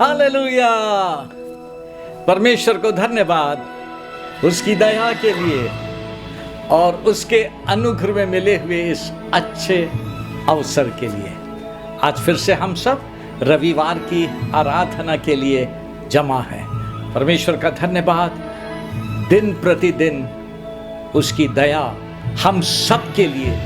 Hallelujah. परमेश्वर को धन्यवाद उसकी दया के लिए और उसके अनुग्रह में मिले हुए इस अच्छे अवसर के लिए। आज फिर से हम सब रविवार की आराधना के लिए जमा हैं। परमेश्वर का धन्यवाद। दिन प्रतिदिन उसकी दया हम सब के लिए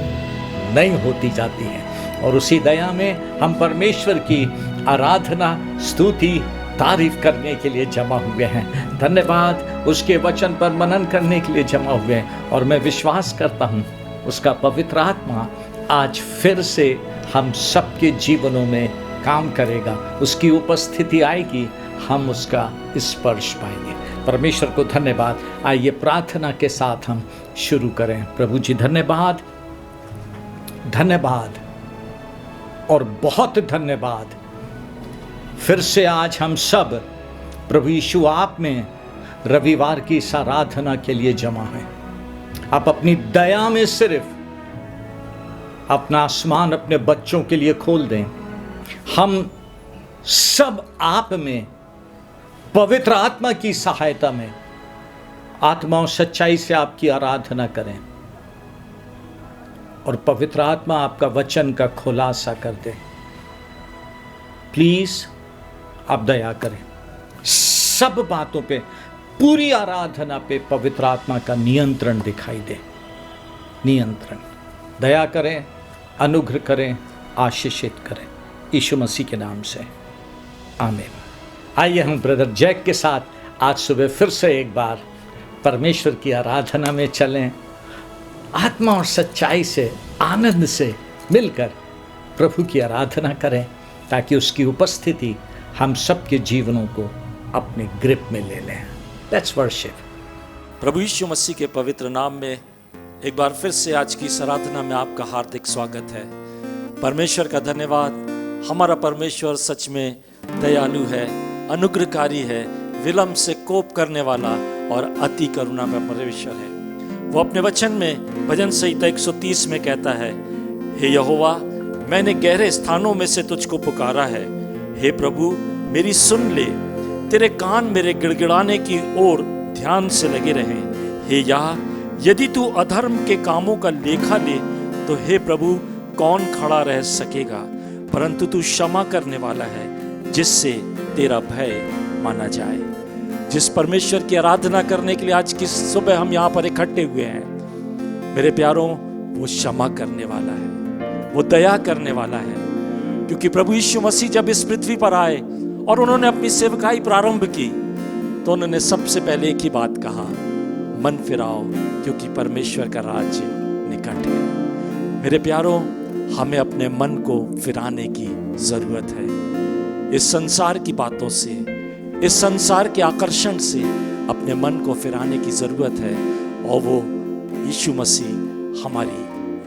नई होती जाती है और उसी दया में हम परमेश्वर की आराधना, स्तुति, तारीफ करने के लिए जमा हुए हैं। धन्यवाद। उसके वचन पर मनन करने के लिए जमा हुए हैं और मैं विश्वास करता हूँ उसका पवित्र आत्मा आज फिर से हम सबके जीवनों में काम करेगा। उसकी उपस्थिति आएगी, हम उसका स्पर्श पाएंगे। परमेश्वर को धन्यवाद। आइए प्रार्थना के साथ हम शुरू करें। प्रभु जी धन्यवाद, धन्यवाद और बहुत धन्यवाद। फिर से आज हम सब प्रभु यीशु आप में रविवार की इस आराधना के लिए जमा हैं। आप अपनी दया में सिर्फ अपना आसमान अपने बच्चों के लिए खोल दें। हम सब आप में पवित्र आत्मा की सहायता में आत्मा और सच्चाई से आपकी आराधना करें और पवित्र आत्मा आपका वचन का खुलासा कर दे। प्लीज आप दया करें। सब बातों पे, पूरी आराधना पे पवित्र आत्मा का नियंत्रण दिखाई दे। नियंत्रण, दया करें, अनुग्रह करें, आशीषित करें, यीशु मसीह के नाम से आमीन। आइए हम ब्रदर जैक के साथ आज सुबह फिर से एक बार परमेश्वर की आराधना में चलें। आत्मा और सच्चाई से, आनंद से मिलकर प्रभु की आराधना करें ताकि उसकी उपस्थिति हम सबके जीवनों को अपने ग्रिप में ले लें। Let's worship. प्रभु यीशु मसीह के पवित्र नाम में एक बार फिर से आज की इस आराधना में आपका हार्दिक स्वागत है। परमेश्वर का धन्यवाद। हमारा परमेश्वर सच में दयालु है, अनुग्रहकारी है, विलंब से कोप करने वाला और अति करुणा में परमेश्वर है। वो अपने वचन में भजन संहिता 130 में कहता है, हे यहोवा, मैंने गहरे स्थानों में से तुझको पुकारा है। हे प्रभु, मेरी सुन ले, तेरे कान मेरे गिड़गिड़ाने की ओर ध्यान से लगे रहें। हे याह, यदि तू अधर्म के कामों का लेखा ले तो हे प्रभु, कौन खड़ा रह सकेगा? परंतु तू क्षमा करने वाला है जिससे तेरा भय माना जाए। जिस परमेश्वर की आराधना करने के लिए आज की सुबह हम यहाँ पर इकट्ठे हुए हैं, मेरे प्यारों, वो क्षमा करने वाला है, वो दया करने वाला है। क्योंकि प्रभु यीशु मसीह जब इस पृथ्वी पर आए और उन्होंने अपनी सेवकाई प्रारंभ की तो उन्होंने सबसे पहले एक ही बात कहा, मन फिराओ क्योंकि परमेश्वर का राज्य निकट है। मेरे प्यारों, हमें अपने मन को फिराने की जरूरत है। इस संसार की बातों से, इस संसार के आकर्षण से अपने मन को फिराने की जरूरत है और वो यीशु मसीह हमारी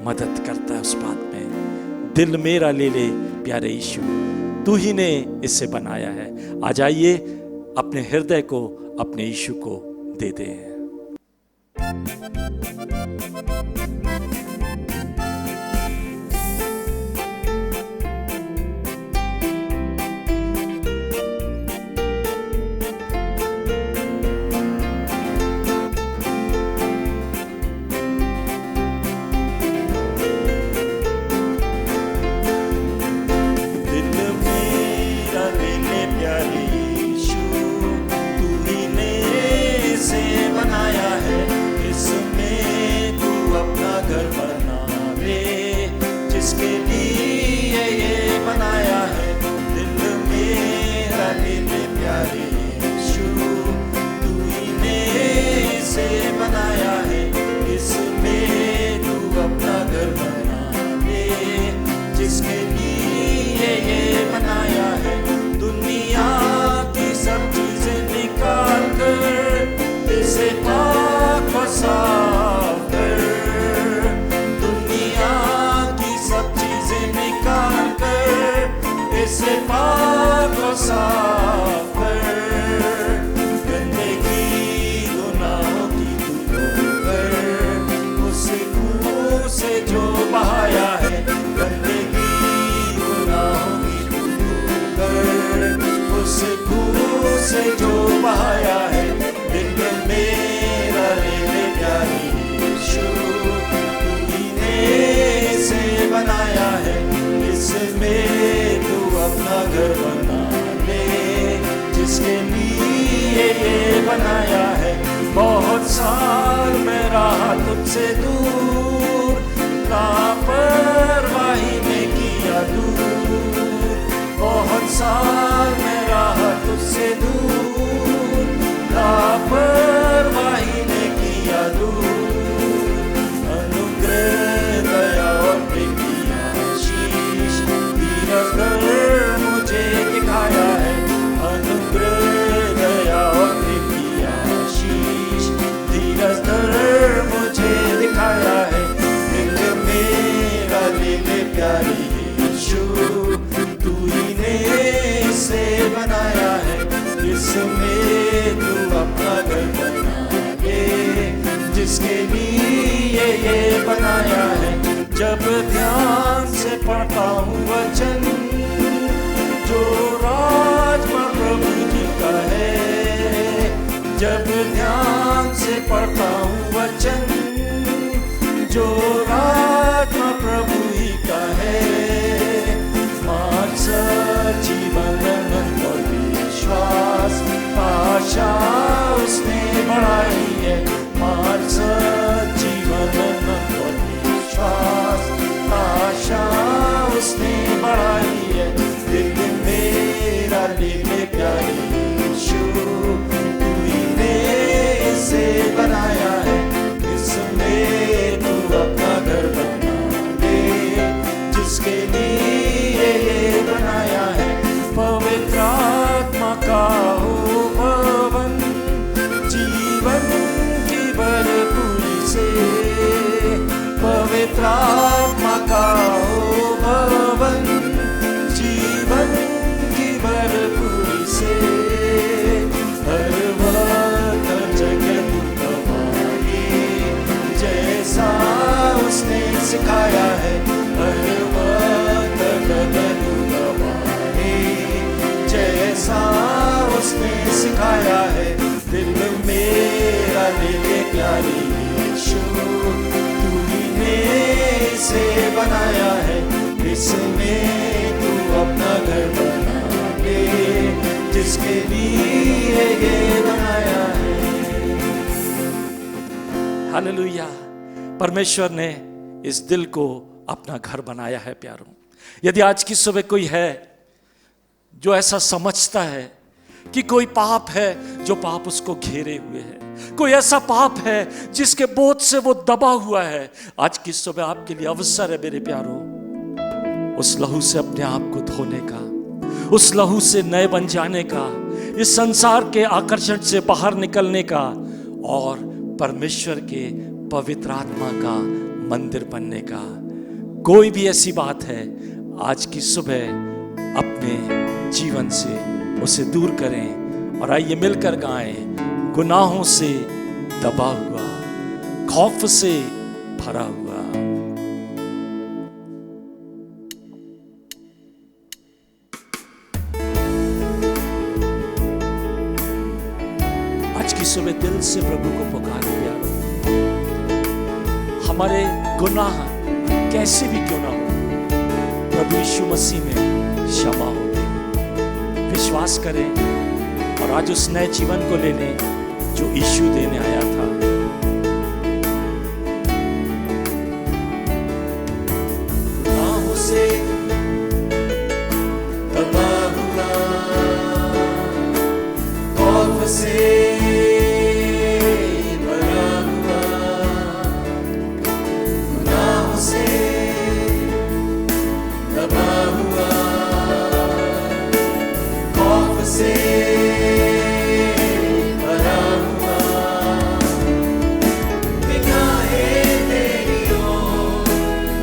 मदद करता है उस बात में। दिल मेरा ले ले प्यारे यीशु, तू ही ने इसे बनाया है। आ जाइए, अपने हृदय को अपने यीशु को दे दें। से जो बहाया है, दिल मेरा ले ले प्यारी यीशु, तू ही ने से बनाया है, इसमें तू अपना घर बना ले, जिसके लिए ये बनाया है। बहुत साल मैं रहा तुझसे दूर, लापरवाही में किया दूर, बहुत साल मैं रहा तुझसे दूर, लापरवाही में किया दूर। अनुग्रह दया और प्रेम की आशीष धीरज धर मुझे दिखाया है, अनुग्रह दया और प्रेम की आशीष धीरज धर मुझे दिखाया है। दिल मेरा ले ले प्यारी यीशु, तू ही ने इसे बनाया है, इसमें तू अपना घर बना ले, जिसके लिए ये बनाया है। जब ध्यान से पढ़ता हूँ वचन जो राजमा प्रभु जी का है, जब ध्यान से पढ़ता हूँ वचन जो राजमा प्रभु ही का है, मार्ग जीवन और विश्वास आशा उसने बढ़ाई है, मार्ग जीवन और विश्वास आशा उसने बढ़ाई है। दिल मेरा ले ले प्यारी यीशु, तू ही ने इसे बनाया है, इसमें तू अपना घर बना ले, जिसके लिए ये बनाया है। पवित्र आत्मा का हो भवन, जीवन की भरपूरी से, पवित्र आत्मा का हो भवन, जीवन की भरपूरी से, हर वक्त जगत गवाए जैसा उसने सिखाया है, हर वक्त जगत गवाए जैसा उसने सिखाया है। दिल मेरा ले ले प्यारी यीशु, तू ही ने इसे बनाया है, इसमें तू अपना घर बना ले, जिसके लिए ये बनाया है। हालेलुया। परमेश्वर ने इस दिल को अपना घर बनाया है प्यारों। यदि आज की सुबह कोई है जो ऐसा समझता है कि कोई पाप है जो पाप उसको घेरे हुए है, कोई ऐसा पाप है जिसके बोझ से वो दबा हुआ है, आज की सुबह आपके लिए अवसर है मेरे प्यारों, उस लहू से अपने आप को धोने का, उस लहू से नए बन जाने का, इस संसार के आकर्षण से बाहर निकलने का और परमेश्वर के पवित्र आत्मा का मंदिर बनने का। कोई भी ऐसी बात है, आज की सुबह अपने जीवन से उसे दूर करें और आइए मिलकर गाएं, गुनाहों से दबा हुआ, खौफ से भरा हुआ। आज की सुबह दिल से प्रभु को पुकारो प्यारो। हमारे गुनाह कैसे भी क्यों ना हो, प्रभु यीशु मसीह में क्षमा होते। विश्वास करें और आज उस नए जीवन को ले लें जो यीशु देने आया था। गुनाहों से दबा हुआ, खौफ से भरा हुआ, गुनाहों से दबा हुआ, खौफ से भरा हुआ, निगाहें तेरी ओर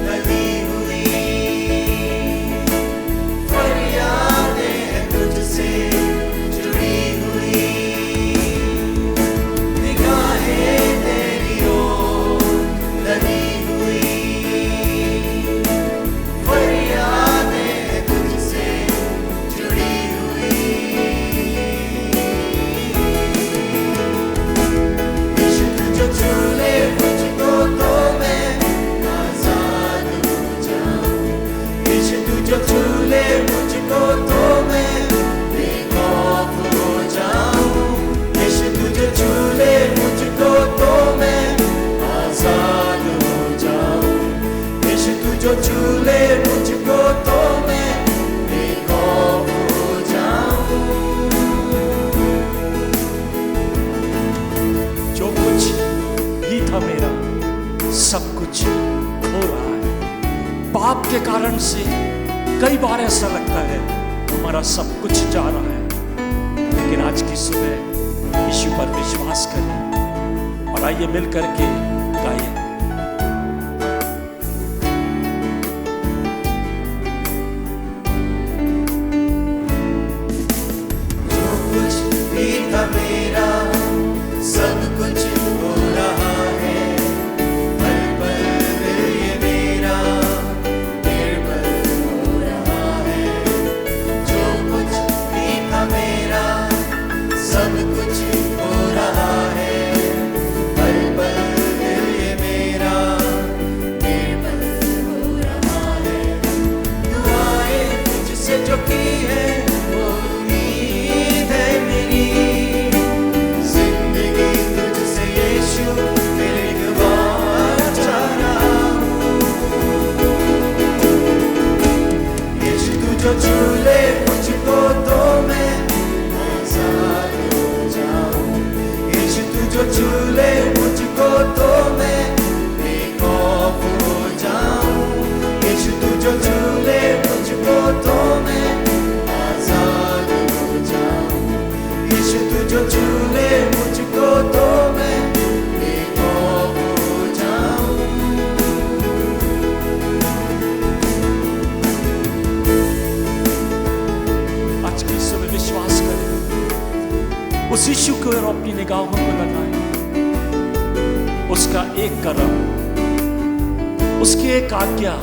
लगी हुई, तू जो छू ले मुझको तो मैं बेखौफ हो जाऊं। यीशु तू जो छू ले मुझको तो मैं आजाद हो जाऊं। यीशु तू जो छू ले मुझको तो मैं बेखौफ हो जाऊं। जो कुछ भी था मेरा सब कुछ खो रहा है। पाप के कारण से कई बार ऐसा लगता है हमारा सब कुछ जा रहा है, लेकिन आज की सुबह यीशु पर विश्वास करें और आइए मिलकर के गाएं। जो कुछ भी था मेरा सब कुछ हो रहा है। पल पल ये मेरा निर्बल हो रहा है। जो कुछ भी था मेरा सब कुछ हो रहा है। पल पल ये मेरा निर्बल हो रहा है। दुआएं तुझसे जो की है वो उम्मीद है मेरी। जिंदगी तुझसे यीशु तेरे गवाह जा रहा हूँ। यीशु तू जो छू ले मुझको तो मैं आजाद हो जाऊं। यीशु तू जो छू ले मुझको तो मैं बेखौफ हो जाऊं। यीशु तू जो छू ले मुझको तो मैं आजाद हो जाऊं। यीशु तू जो छू ले मुझको तो मैं बेखौफ हो जाऊं। आज की सुबह विश्वास करें, उस यीशु को और अपनी निगाहों को लगाएं। उसका एक कदम, उसकी एक आज्ञा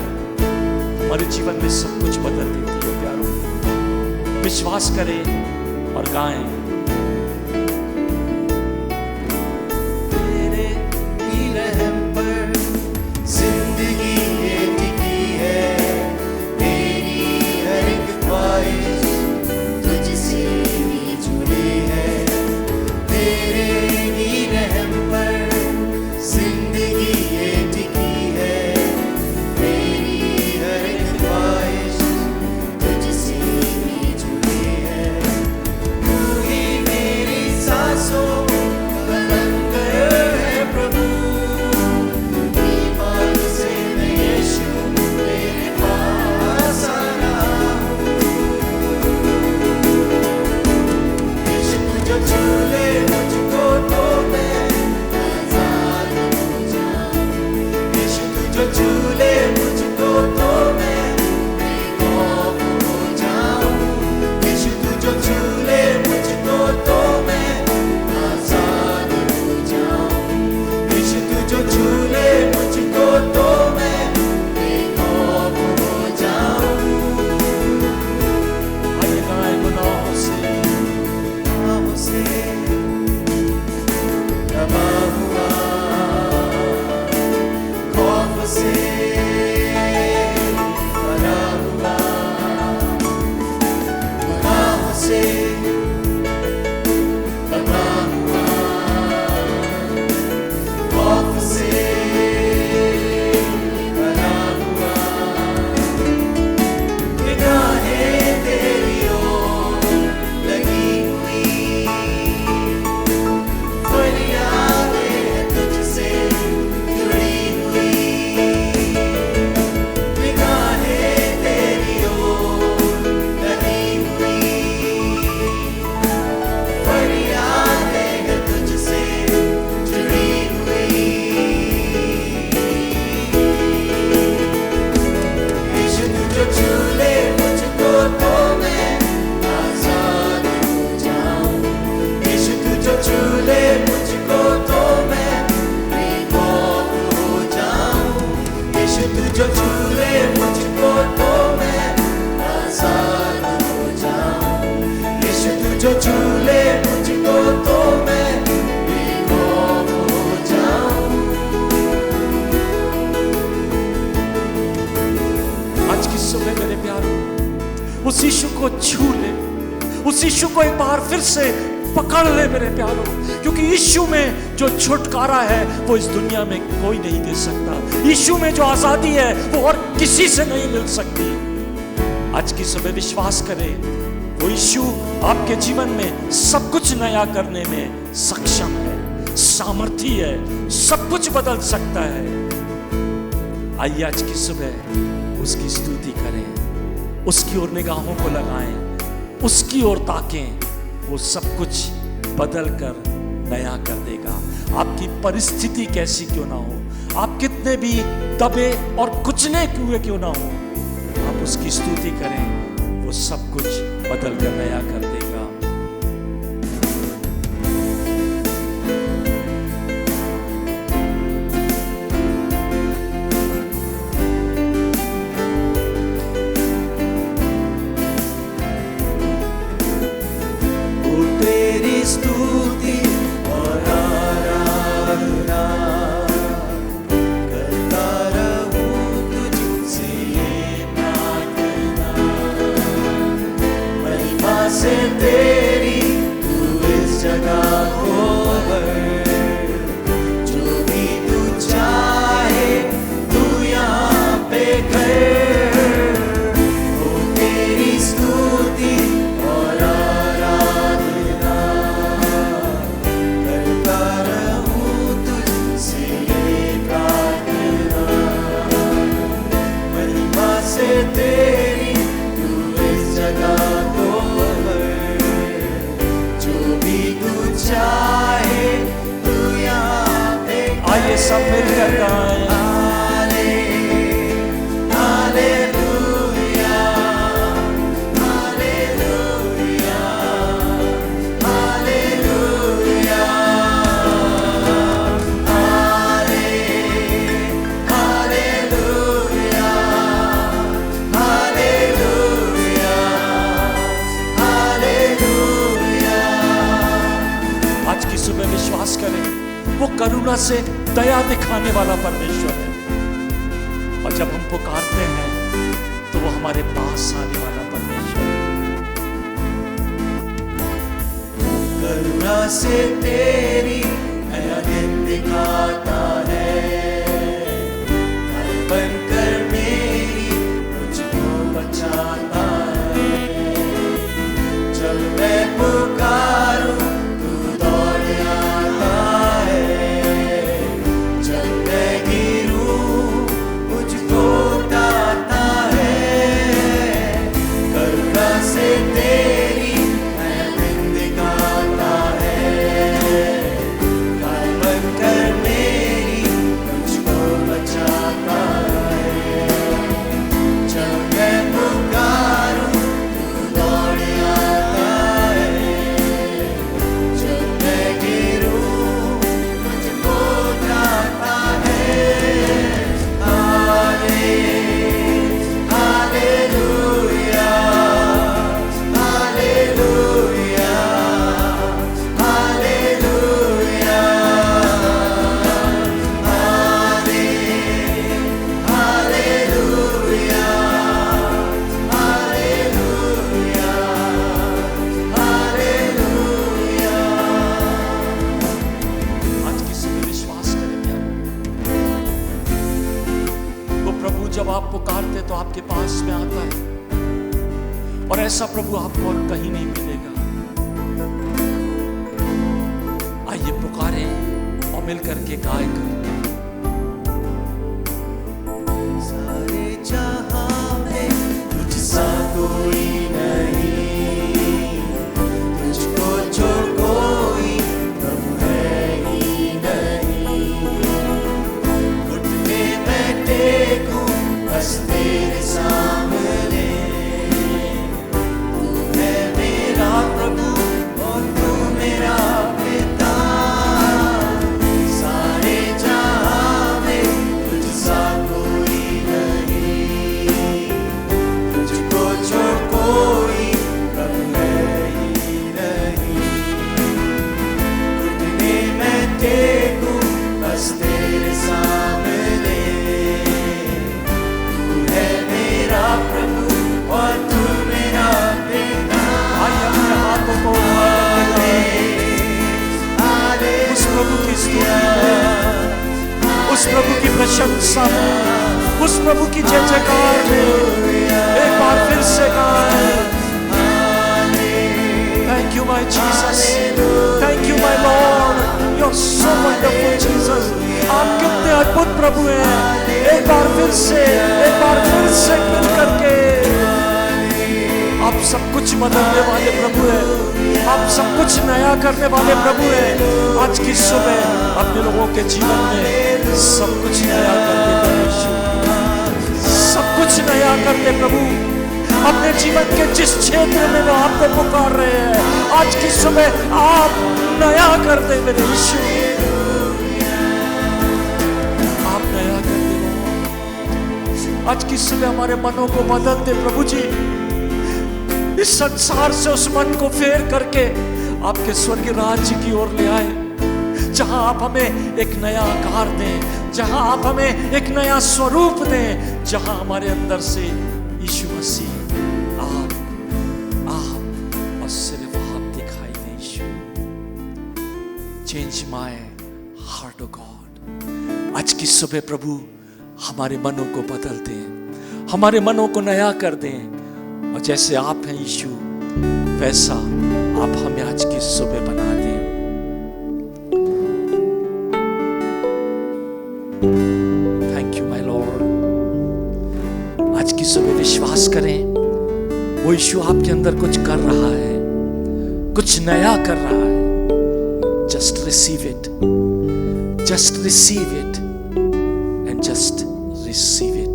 हमारे जीवन में सब कुछ बदल देती है। प्यारों, विश्वास करें और गाएं। तेरे ही रहम पर जिंदगी ये टिकी है। मेरी हर एक ख्वाहिश तुझसे ही जुड़ी है। तेरे ही रहम पर जिंदगी ये टिकी है। मेरी हर एक ख्वाहिश तुझसे ही जुड़ी है। तू ही प्यारों, उस यीशु को छू ले, उस यीशु को एक बार फिर से पकड़ ले मेरे प्यारों, क्योंकि यीशु में जो छुटकारा है वो इस दुनिया में कोई नहीं दे सकता। यीशु में जो आजादी है वो और किसी से नहीं मिल सकती। आज की सुबह विश्वास करें, वो यीशु आपके जीवन में सब कुछ नया करने में सक्षम है, सामर्थी है, सब कुछ बदल सकता है। आइए आज की सुबह उसकी स्तुति करें, उसकी ओर निगाहों को लगाएं, उसकी ओर ताकें। वो सब कुछ बदल कर नया कर देगा। आपकी परिस्थिति कैसी क्यों ना हो, आप कितने भी दबे और कुचले हुए क्यों ना हो, आप उसकी स्तुति करें, वो सब कुछ बदल कर नया कर देगा। स्तुति और आराधना करता रहूं तुझसे ये प्रार्थना, महिमा से तेरी तू इस जगह को भर, जो भी तू चाहे तू यहाँ पे कर, हो तेरी स्तुति और तेरी तू इस जगह को भर, जो भी तू चाहे तू यहाँ पे। आइए सब मिलकर गाएं, विश्वास करें, वो करुणा से दया दिखाने वाला परमेश्वर है, और जब हम पुकारते हैं तो वो हमारे पास आने वाला परमेश्वर है। करुणा से तेरी नया दिन दिखाता है, बनकर मेरी मुझको बचाता है। जब मैं पुकारूं जब आप पुकारते तो आपके पास में आता है, और ऐसा प्रभु आपको और कहीं नहीं मिलेगा। आइए पुकारें और मिलकर के गाय करें। सारे जहां में तुझसा कोई नहीं, तुझको छोड़ कोई प्रभु है ही नहीं। घुटने में टेकूं बस तेरे सामने, तू है मेरा प्रभु और तू मेरा पिता। सारे जहां प्रशंसा में, उस प्रभु की जय जयकार में एक बार फिर से गाएं। Thank you my Jesus, thank you my Lord, you're so wonderful Jesus। आप कितने अद्भुत प्रभु हैं। एक बार फिर से मिल करके आप सब कुछ बदलने वाले प्रभु हैं, आप सब कुछ नया करने वाले प्रभु हैं। आज की सुबह अपने लोगों के जीवन में सब कुछ नया कर दे प्रभु, सब कुछ नया कर दे प्रभु। अपने जीवन के जिस क्षेत्र में वो आपको पुकार रहे हैं, आज की सुबह आप नया कर दे मेरे यीशु, आप नया कर दे। आज की सुबह हमारे मनों को बदल दे प्रभु जी। इस संसार से उस मन को फेर करके आपके स्वर्गीय राज्य की ओर ले आए, जहां आप हमें एक नया आकार दें, जहां आप हमें एक नया स्वरूप दें, जहां हमारे अंदर से यीशु मसीह आप और सिर्फ आप दिखाई दें Yeshu. Change my heart O God. आज की सुबह प्रभु हमारे मनों को बदल दें, हमारे मनों को नया कर दें, और जैसे आप हैं यीशु वैसा आप हमें आज की सुबह बना दें। Thank you my Lord. आज की सुबह विश्वास करें वो यीशु आपके अंदर कुछ कर रहा है, कुछ नया कर रहा है। Just receive it, just receive it and just receive it.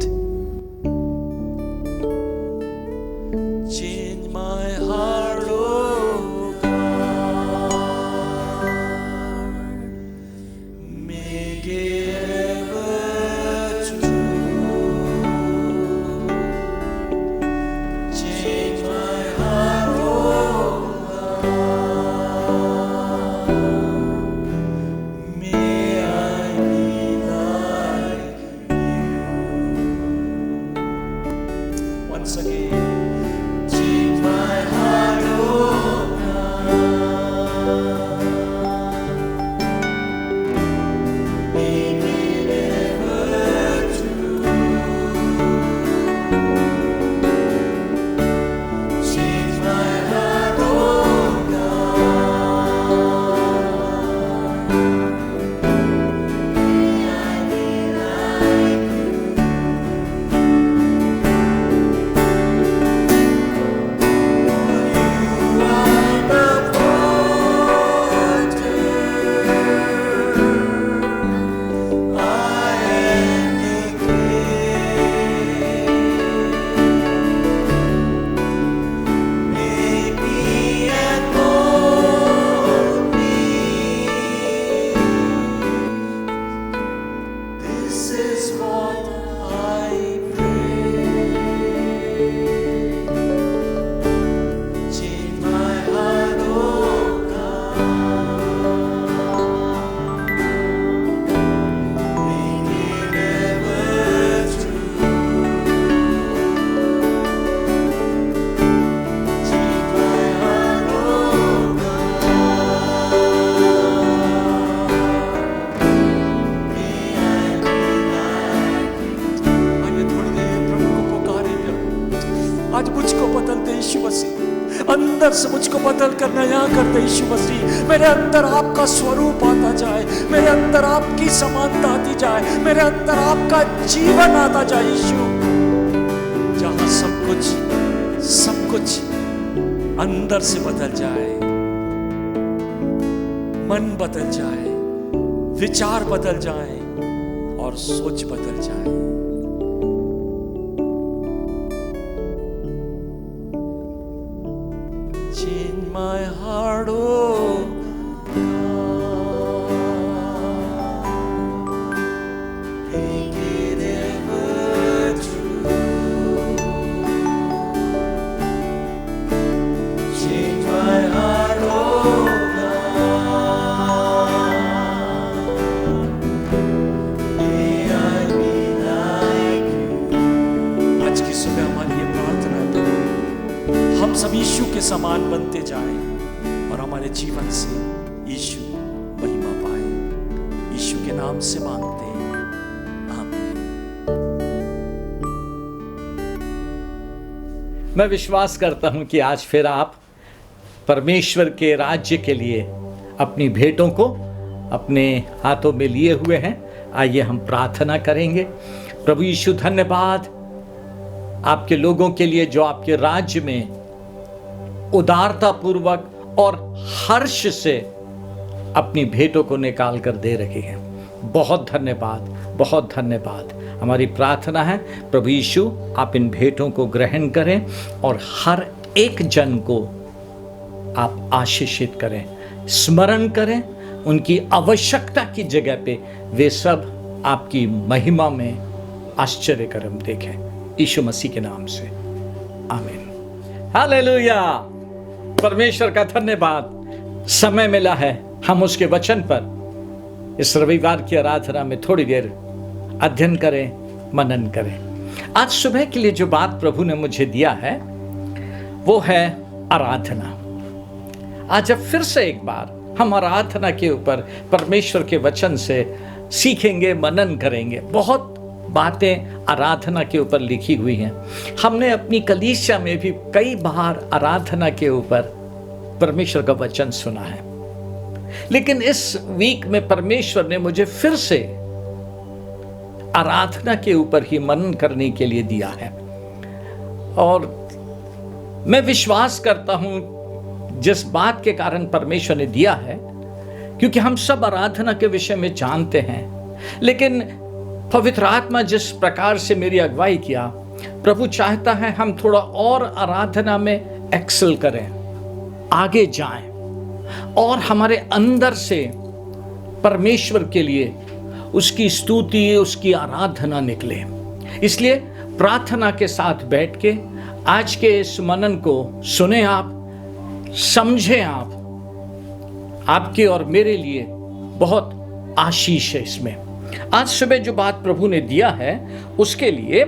अंदर से मुझको बदल कर नया कर दे यीशु मसीह। मेरे अंदर आपका स्वरूप आता जाए, मेरे अंदर आपकी समानता आती जाए, मेरे अंदर आपका जीवन आता जाए यीशु, जहां सब कुछ अंदर से बदल जाए, मन बदल जाए, विचार बदल जाए और सोच बदल जाए। Change my heart, oh God, make it ever true. Change my heart, oh God, may I be like you. आज की सुबह हमारी ये प्रार्थना है, हम सब यीशु के समान बनते जाएं और हमारे जीवन से यीशु महिमा पाए। यीशु के नाम से मांगते हैं, मैं विश्वास करता हूं कि आज फिर आप परमेश्वर के राज्य के लिए अपनी भेंटों को अपने हाथों में लिए हुए हैं। आइए हम प्रार्थना करेंगे। प्रभु यीशु, धन्यवाद आपके लोगों के लिए जो आपके राज्य में उदारता पूर्वक और हर्ष से अपनी भेंटों को निकाल कर दे रहे हैं। बहुत धन्यवाद, बहुत धन्यवाद। हमारी प्रार्थना है प्रभु यीशु, आप इन भेंटों को ग्रहण करें और हर एक जन को आप आशीषित करें, स्मरण करें। उनकी आवश्यकता की जगह पे वे सब आपकी महिमा में आश्चर्य कर्म देखें। यीशु मसीह के नाम से आमीन। हालेलुया। परमेश्वर का धन्यवाद। समय मिला है हम उसके वचन पर इस रविवार की आराधना में थोड़ी देर अध्ययन करें, मनन करें। आज सुबह के लिए जो बात प्रभु ने मुझे दिया है वो है आराधना। आज अब फिर से एक बार हम आराधना के ऊपर परमेश्वर के वचन से सीखेंगे, मनन करेंगे। बहुत बातें आराधना के ऊपर लिखी हुई हैं। हमने अपनी कलीसिया में भी कई बार आराधना के ऊपर परमेश्वर का वचन सुना है, लेकिन इस वीक में परमेश्वर ने मुझे फिर से आराधना के ऊपर ही मनन करने के लिए दिया है। और मैं विश्वास करता हूं जिस बात के कारण परमेश्वर ने दिया है, क्योंकि हम सब आराधना के विषय में जानते हैं, लेकिन पवित्र आत्मा जिस प्रकार से मेरी अगुवाई किया, प्रभु चाहता है हम थोड़ा और आराधना में एक्सेल करें, आगे जाएं और हमारे अंदर से परमेश्वर के लिए उसकी स्तुति, उसकी आराधना निकले। इसलिए प्रार्थना के साथ बैठ के आज के इस मनन को सुने, आप समझे। आपके और मेरे लिए बहुत आशीष है इसमें। आज सुबह जो बात प्रभु ने दिया है उसके लिए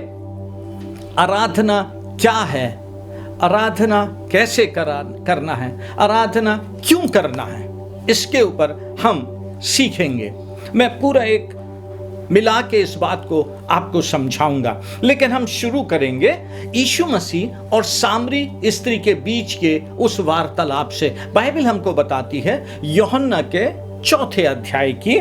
आराधना क्या है, आराधना कैसे करना है, आराधना क्यों करना है, इसके ऊपर हम सीखेंगे। मैं पूरा एक मिला के इस बात को आपको समझाऊंगा, लेकिन हम शुरू करेंगे यीशु मसीह और सामरी स्त्री के बीच के उस वार्तालाप से। बाइबल हमको बताती है यूहन्ना के 4 अध्याय की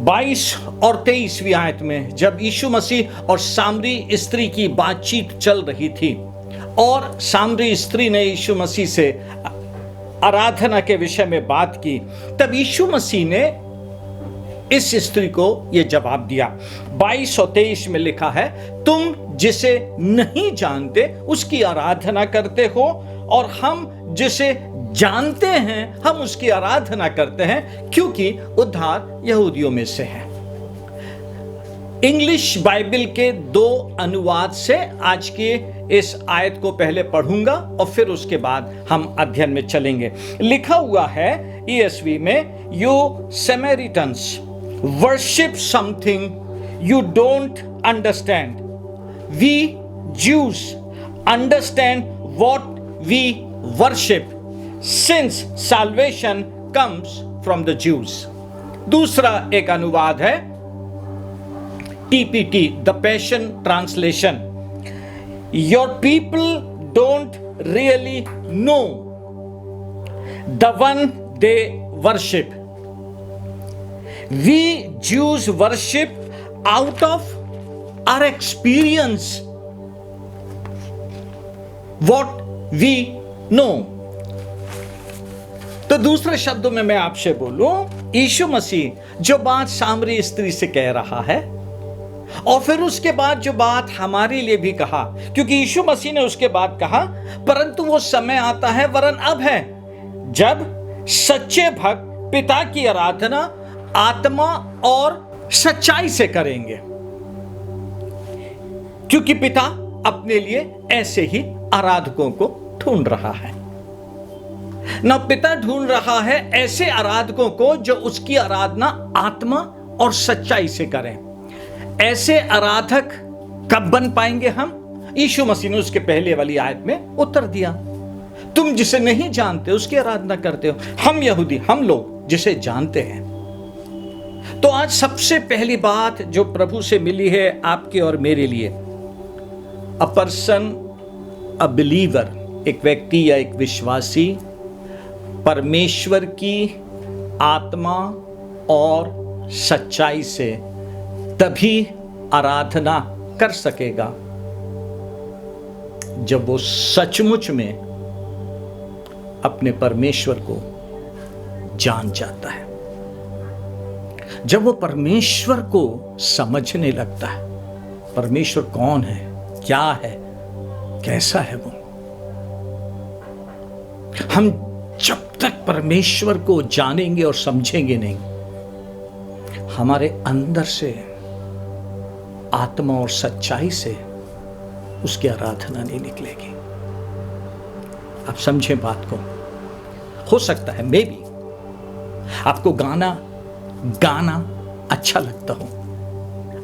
22 और 23वीं आयत में, जब यीशु मसीह और सामरी स्त्री की बातचीत चल रही थी और सामरी स्त्री ने यीशु मसीह से आराधना के विषय में बात की, तब यीशु मसीह ने इस स्त्री को यह जवाब दिया। 22 और 23 में लिखा है, तुम जिसे नहीं जानते उसकी आराधना करते हो और हम जिसे जानते हैं हम उसकी आराधना करते हैं, क्योंकि उद्धार यहूदियों में से है। इंग्लिश बाइबल के 2 अनुवाद से आज के इस आयत को पहले पढ़ूंगा और फिर उसके बाद हम अध्ययन में चलेंगे। लिखा हुआ है ESV में, you Samaritans worship something you don't understand. We Jews understand what we worship, since salvation comes from the Jews. दूसरा एक अनुवाद है TPT, the Passion Translation. Your people don't really know the one they worship. We Jews worship out of our experience what we know. तो दूसरे शब्दों में मैं आपसे बोलूं, यीशु मसीह जो बात सामरी स्त्री से कह रहा है और फिर उसके बाद जो बात हमारे लिए भी कहा, क्योंकि यीशु मसीह ने उसके बाद कहा, परंतु वो समय आता है, वरन अब है, जब सच्चे भक्त पिता की आराधना आत्मा और सच्चाई से करेंगे, क्योंकि पिता अपने लिए ऐसे ही आराधकों को ढूंढ रहा है। ना पिता ढूंढ रहा है ऐसे आराधकों को जो उसकी आराधना आत्मा और सच्चाई से करें। ऐसे आराधक कब बन पाएंगे हम? यीशु मसीह ने उसके पहले वाली आयत में उत्तर दिया, तुम जिसे नहीं जानते उसकी आराधना करते हो। हम यहूदी, हम लोग जिसे जानते हैं। तो आज सबसे पहली बात जो प्रभु से मिली है आपके और मेरे लिए, अ पर्सन अ बिलीवर, एक व्यक्ति या एक विश्वासी परमेश्वर की आत्मा और सच्चाई से तभी आराधना कर सकेगा जब वो सचमुच में अपने परमेश्वर को जान जाता है, जब वो परमेश्वर को समझने लगता है। परमेश्वर कौन है, क्या है, कैसा है वो। हम जब तक परमेश्वर को जानेंगे और समझेंगे नहीं, हमारे अंदर से आत्मा और सच्चाई से उसकी आराधना नहीं निकलेगी। आप समझें बात को। हो सकता है मे बी आपको गाना अच्छा लगता हो,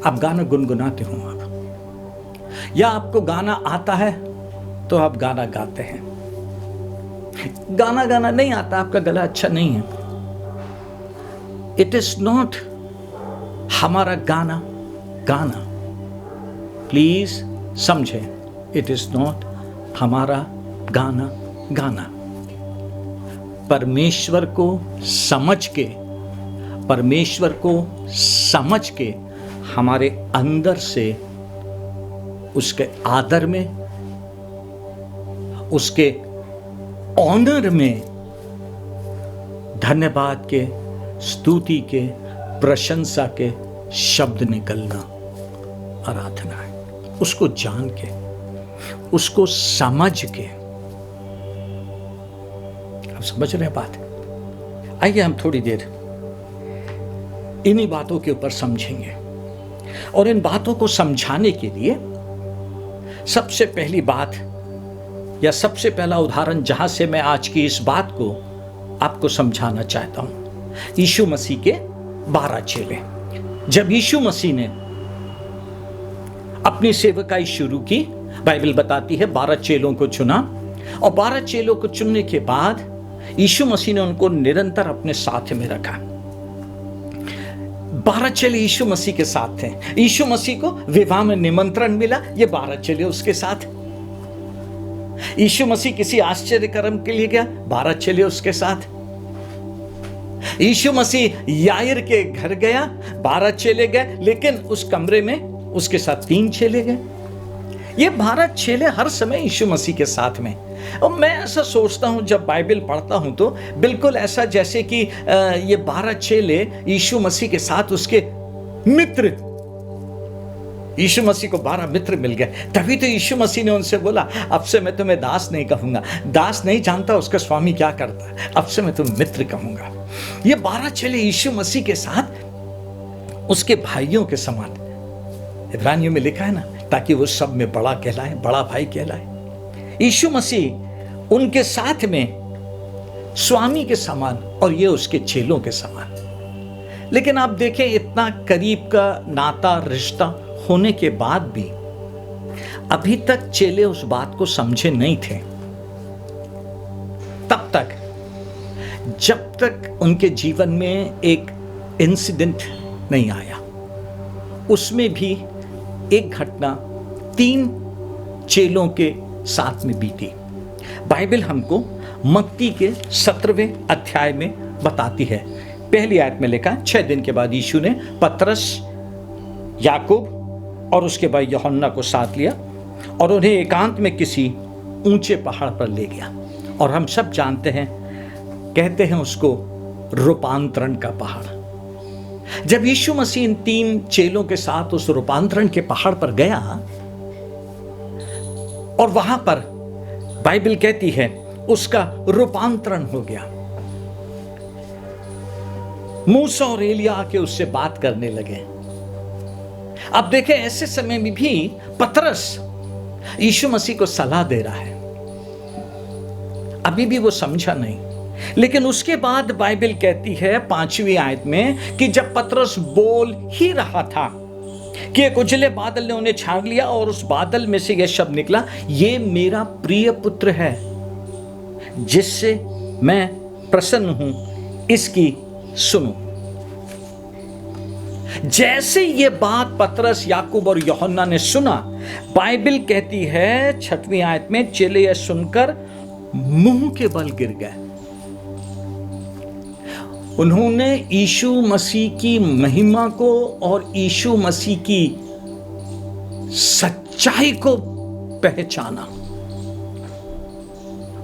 आप गाना गुनगुनाते हो आप, या आपको गाना आता है तो आप गाना गाते हैं। गाना नहीं आता, आपका गला अच्छा नहीं है, इट इज नॉट हमारा गाना। प्लीज समझे, इट इज नॉट हमारा गाना। परमेश्वर को समझ के हमारे अंदर से उसके आदर में, उसके ऑनर में धन्यवाद के, स्तुति के, प्रशंसा के शब्द निकलना आराधना है। उसको जान के, उसको समझ के। आप समझ रहे हैं बात? आइए हम थोड़ी देर इन्हीं बातों के ऊपर समझेंगे, और इन बातों को समझाने के लिए सबसे पहली बात या सबसे पहला उदाहरण जहां से मैं आज की इस बात को आपको समझाना चाहता हूं, यीशु मसीह के 12 चेले। जब यीशु मसीह ने अपनी सेवकाई शुरू की, बाइबल बताती है 12 चेलों को चुना, और 12 चेलों को चुनने के बाद यीशु मसीह ने उनको निरंतर अपने साथ में रखा। 12 चेले यीशु मसीह के साथ थे। यीशु मसीह को विवाह में निमंत्रण मिला, ये 12 चेले उसके साथ। यीशु मसीह किसी आश्चर्य कर्म के लिए गया, 12 चेले उसके साथ। यीशु मसीह याईर के घर गया, 12 चेले गए, लेकिन उस कमरे में उसके साथ 3 चेले गए। ये 12 चेले हर समय यीशु मसीह के साथ में। और मैं ऐसा सोचता हूं, जब बाइबल पढ़ता हूं तो बिल्कुल ऐसा जैसे कि ये 12 चेले यीशु मसीह के साथ उसके मित्र। यीशु मसीह को 12 मित्र मिल गए, तभी तो यीशु मसीह ने उनसे बोला, अब से मैं तुम्हें दास नहीं कहूंगा, दास नहीं जानता उसका स्वामी क्या करता है, अब से मैं तुम्हें मित्र कहूंगा। ये 12 चेले यीशु मसीह के साथ उसके भाइयों के समान, इब्रानियों में लिखा है ना, ताकि वो सब में बड़ा कहलाए, बड़ा भाई कहलाए। यीशु मसीह उनके साथ में स्वामी के समान और ये उसके चेलों के समान। लेकिन आप देखें, इतना करीब का नाता रिश्ता होने के बाद भी अभी तक चेले उस बात को समझे नहीं थे। तब तक जब तक उनके जीवन में एक इंसिडेंट नहीं आया, उसमें भी एक घटना 3 चेलों के साथ में बीती। बाइबल हमको मत्ती के 17वें अध्याय में बताती है। पहली आयत में लिखा है, 6 दिन के बाद यीशु ने पतरस, याकूब और उसके भाई यूहन्ना को साथ लिया और उन्हें एकांत में किसी ऊंचे पहाड़ पर ले गया। और हम सब जानते हैं, कहते हैं उसको रूपांतरण का पहाड़। जब यीशु मसीह इन 3 चेलों के साथ उस रूपांतरण के पहाड़ पर गया, और वहां पर बाइबल कहती है उसका रूपांतरण हो गया। मूसा और एलिया आके उससे बात करने लगे। अब देखें, ऐसे समय में भी पतरस यीशु मसीह को सलाह दे रहा है। अभी भी वो समझा नहीं, लेकिन उसके बाद बाइबल कहती है 5वीं आयत में कि जब पतरस बोल ही रहा था कि एक उजले बादल ने उन्हें छांग लिया और उस बादल में से यह शब्द निकला, ये मेरा प्रिय पुत्र है जिससे मैं प्रसन्न हूं, इसकी सुनो। जैसे ये बात पतरस, याकूब और यूहन्ना ने सुना, बाइबल कहती है 6वीं आयत में, चेले यह सुनकर मुंह के बल गिर गए। उन्होंने यीशु मसीह की महिमा को और यीशु मसीह की सच्चाई को पहचाना।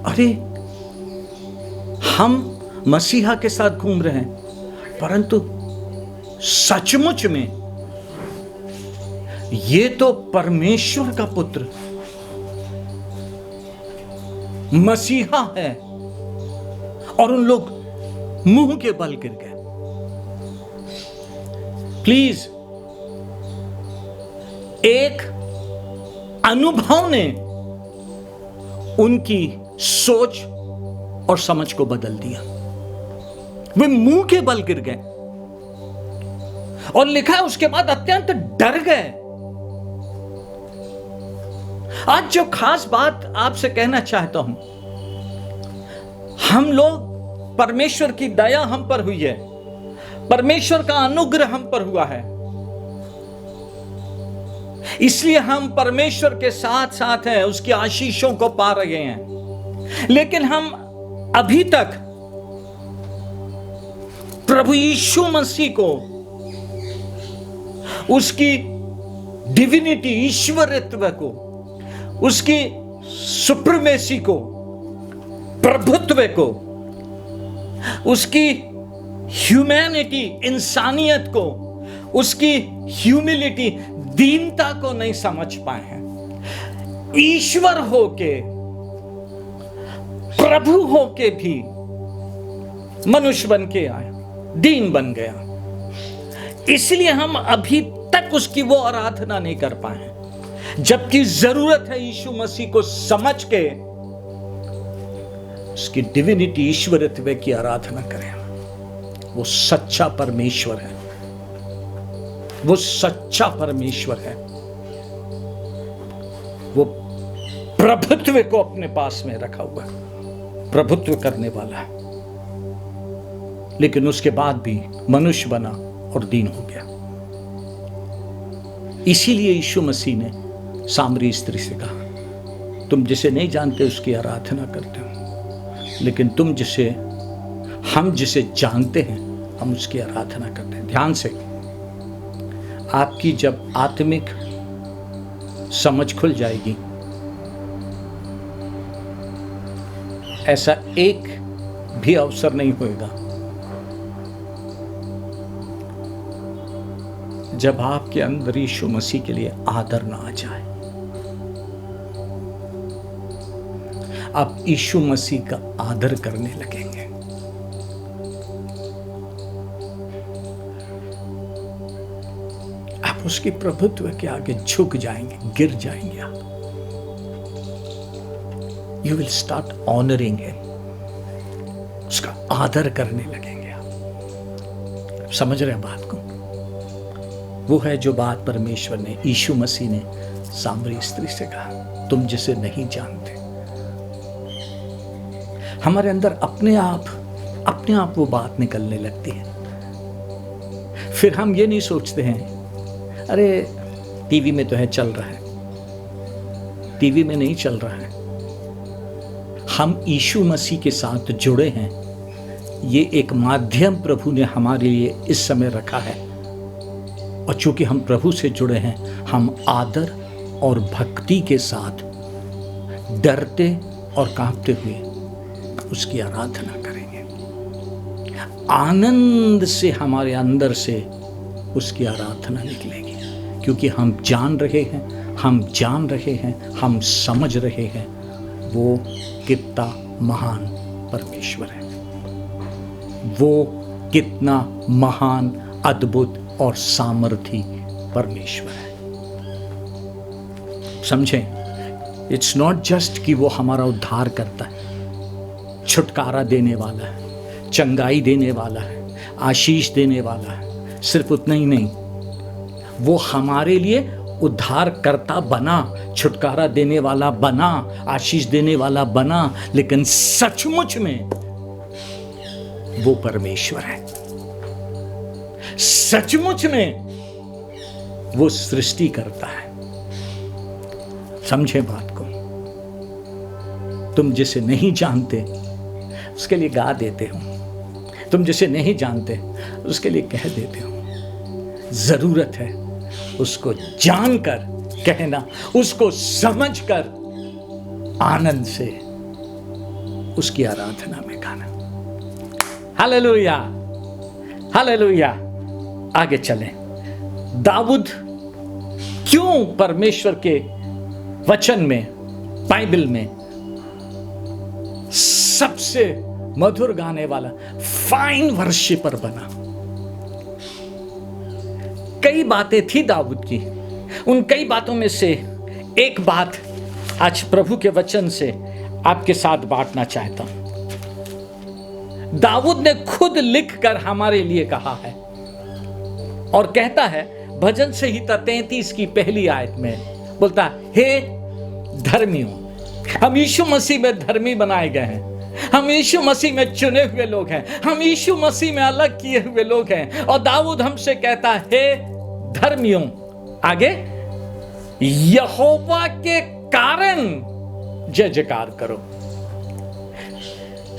अरे हम मसीहा के साथ घूम रहे हैं, परंतु सचमुच में ये तो परमेश्वर का पुत्र मसीहा है। और उन लोग मुंह के बल गिर गए। प्लीज, एक अनुभव ने उनकी सोच और समझ को बदल दिया। वे मुंह के बल गिर गए और लिखा है उसके बाद अत्यंत डर गए। आज जो खास बात आपसे कहना चाहता हूं, हम लोग, परमेश्वर की दया हम पर हुई है, परमेश्वर का अनुग्रह हम पर हुआ है, इसलिए हम परमेश्वर के साथ साथ हैं, उसकी आशीषों को पा रहे हैं। लेकिन हम अभी तक प्रभु यीशु मसीह को, उसकी डिविनिटी, ईश्वरत्व को, उसकी सुप्रीमेसी को, प्रभुत्व को, उसकी ह्यूमैनिटी, इंसानियत को, उसकी ह्यूमिलिटी, दीनता को नहीं समझ पाए हैं। ईश्वर होके, प्रभु होके भी मनुष्य बन के आया, दीन बन गया। इसलिए हम अभी तक उसकी वो आराधना नहीं कर पाए हैं, जबकि जरूरत है यीशु मसीह को समझ के उसकी डिविनिटी, ईश्वरत्व की आराधना करें। वो सच्चा परमेश्वर है, वो सच्चा परमेश्वर है। वो प्रभुत्व को अपने पास में रखा हुआ है, प्रभुत्व करने वाला है, लेकिन उसके बाद भी मनुष्य बना और दीन हो गया। इसीलिए यीशु मसीह ने सामरी स्त्री से कहा, तुम जिसे नहीं जानते उसकी आराधना करते हो, लेकिन हम जिसे जानते हैं हम उसकी आराधना करते हैं। ध्यान से, आपकी जब आत्मिक समझ खुल जाएगी, ऐसा एक भी अवसर नहीं होगा जब आपके अंदर यीशु मसीह के लिए आदर ना आ जाए। आप यीशु मसीह का आदर करने लगेंगे। आप उसके प्रभुत्व के आगे झुक जाएंगे, गिर जाएंगे। आप you will start honouring him, उसका आदर करने लगेंगे। आप समझ रहे हैं बात को? वो है जो बात परमेश्वर ने, यीशु मसीह ने सामरी स्त्री से कहा, तुम जिसे नहीं जानते। हमारे अंदर अपने आप वो बात निकलने लगती है। फिर हम ये नहीं सोचते हैं, अरे टीवी में तो है, चल रहा है। टीवी में नहीं चल रहा है, हम यीशु मसीह के साथ जुड़े हैं। ये एक माध्यम प्रभु ने हमारे लिए इस समय रखा है, और चूंकि हम प्रभु से जुड़े हैं, हम आदर और भक्ति के साथ डरते और कांपते हुए उसकी आराधना करेंगे। आनंद से हमारे अंदर से उसकी आराधना निकलेगी, क्योंकि हम जान रहे हैं, हम समझ रहे हैं वो कितना महान परमेश्वर है, वो कितना महान, अद्भुत और सामर्थी परमेश्वर है। समझें, इट्स नॉट जस्ट कि वो हमारा उद्धार करता है, छुटकारा देने वाला है, चंगाई देने वाला है, आशीष देने वाला है। सिर्फ उतना ही नहीं, वो हमारे लिए उद्धार करता बना, छुटकारा देने वाला बना, आशीष देने वाला बना, लेकिन सचमुच में वो परमेश्वर है। सचमुच में वो सृष्टि करता है, समझे बात को। तुम जिसे नहीं जानते उसके लिए गा देते हो, तुम जिसे नहीं जानते उसके लिए कह देते हो। जरूरत है उसको जानकर कहना, उसको समझकर आनंद से उसकी आराधना में गाना। Hallelujah, hallelujah. आगे चलें। दाऊद क्यों परमेश्वर के वचन में, बाइबल में सबसे मधुर गाने वाला, फाइन वर्शिपर बना? कई बातें थी दाऊद की। उन कई बातों में से एक बात आज प्रभु के वचन से आपके साथ बांटना चाहता हूं। दाऊद ने खुद लिखकर हमारे लिए कहा है और कहता है भजन संहिता 33 की पहली आयत में, बोलता है, हे धर्मियों, हम यीशु मसीह में धर्मी बनाए गए हैं, हम यीशु मसीह में चुने हुए लोग हैं, हम यीशु मसीह में अलग किए हुए लोग हैं। और दाऊद हमसे कहता है, हे धर्मियों, आगे, यहोवा के कारण जय जयकार करो।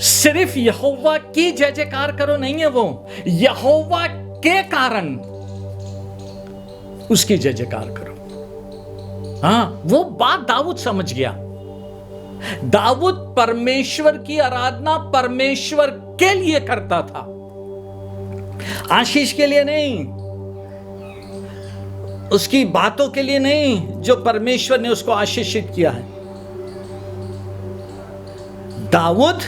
सिर्फ यहोवा की जय जयकार करो नहीं है, वो यहोवा के कारण उसकी जय जयकार करो। हां, वो बात दाऊद समझ गया। दाऊद परमेश्वर की आराधना परमेश्वर के लिए करता था, आशीष के लिए नहीं, उसकी बातों के लिए नहीं जो परमेश्वर ने उसको आशीषित किया है। दाऊद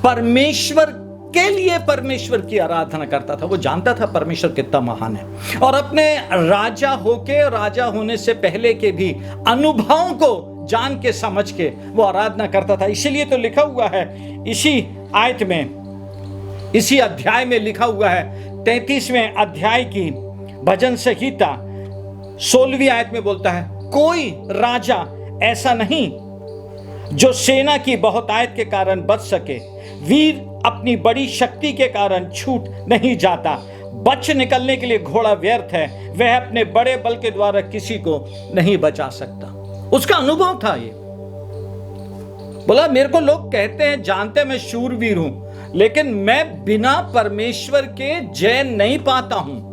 परमेश्वर के लिए परमेश्वर की आराधना करता था। वो जानता था परमेश्वर कितना महान है, और अपने राजा होके, राजा होने से पहले के भी अनुभवों को जान के समझ के वो आराधना करता था। इसीलिए तो लिखा हुआ है इसी आयत में, इसी अध्याय में लिखा हुआ है, 33वें अध्याय की भजन संहिता 16वीं आयत में बोलता है, कोई राजा ऐसा नहीं जो सेना की बहुतायत के कारण बच सके, वीर अपनी बड़ी शक्ति के कारण छूट नहीं जाता, बच निकलने के लिए घोड़ा व्यर्थ है, वह अपने बड़े बल के द्वारा किसी को नहीं बचा सकता। उसका अनुभव था ये। बोला, मेरे को लोग कहते हैं, जानते हैं मैं शूरवीर हूं, लेकिन मैं बिना परमेश्वर के जय नहीं पाता हूं।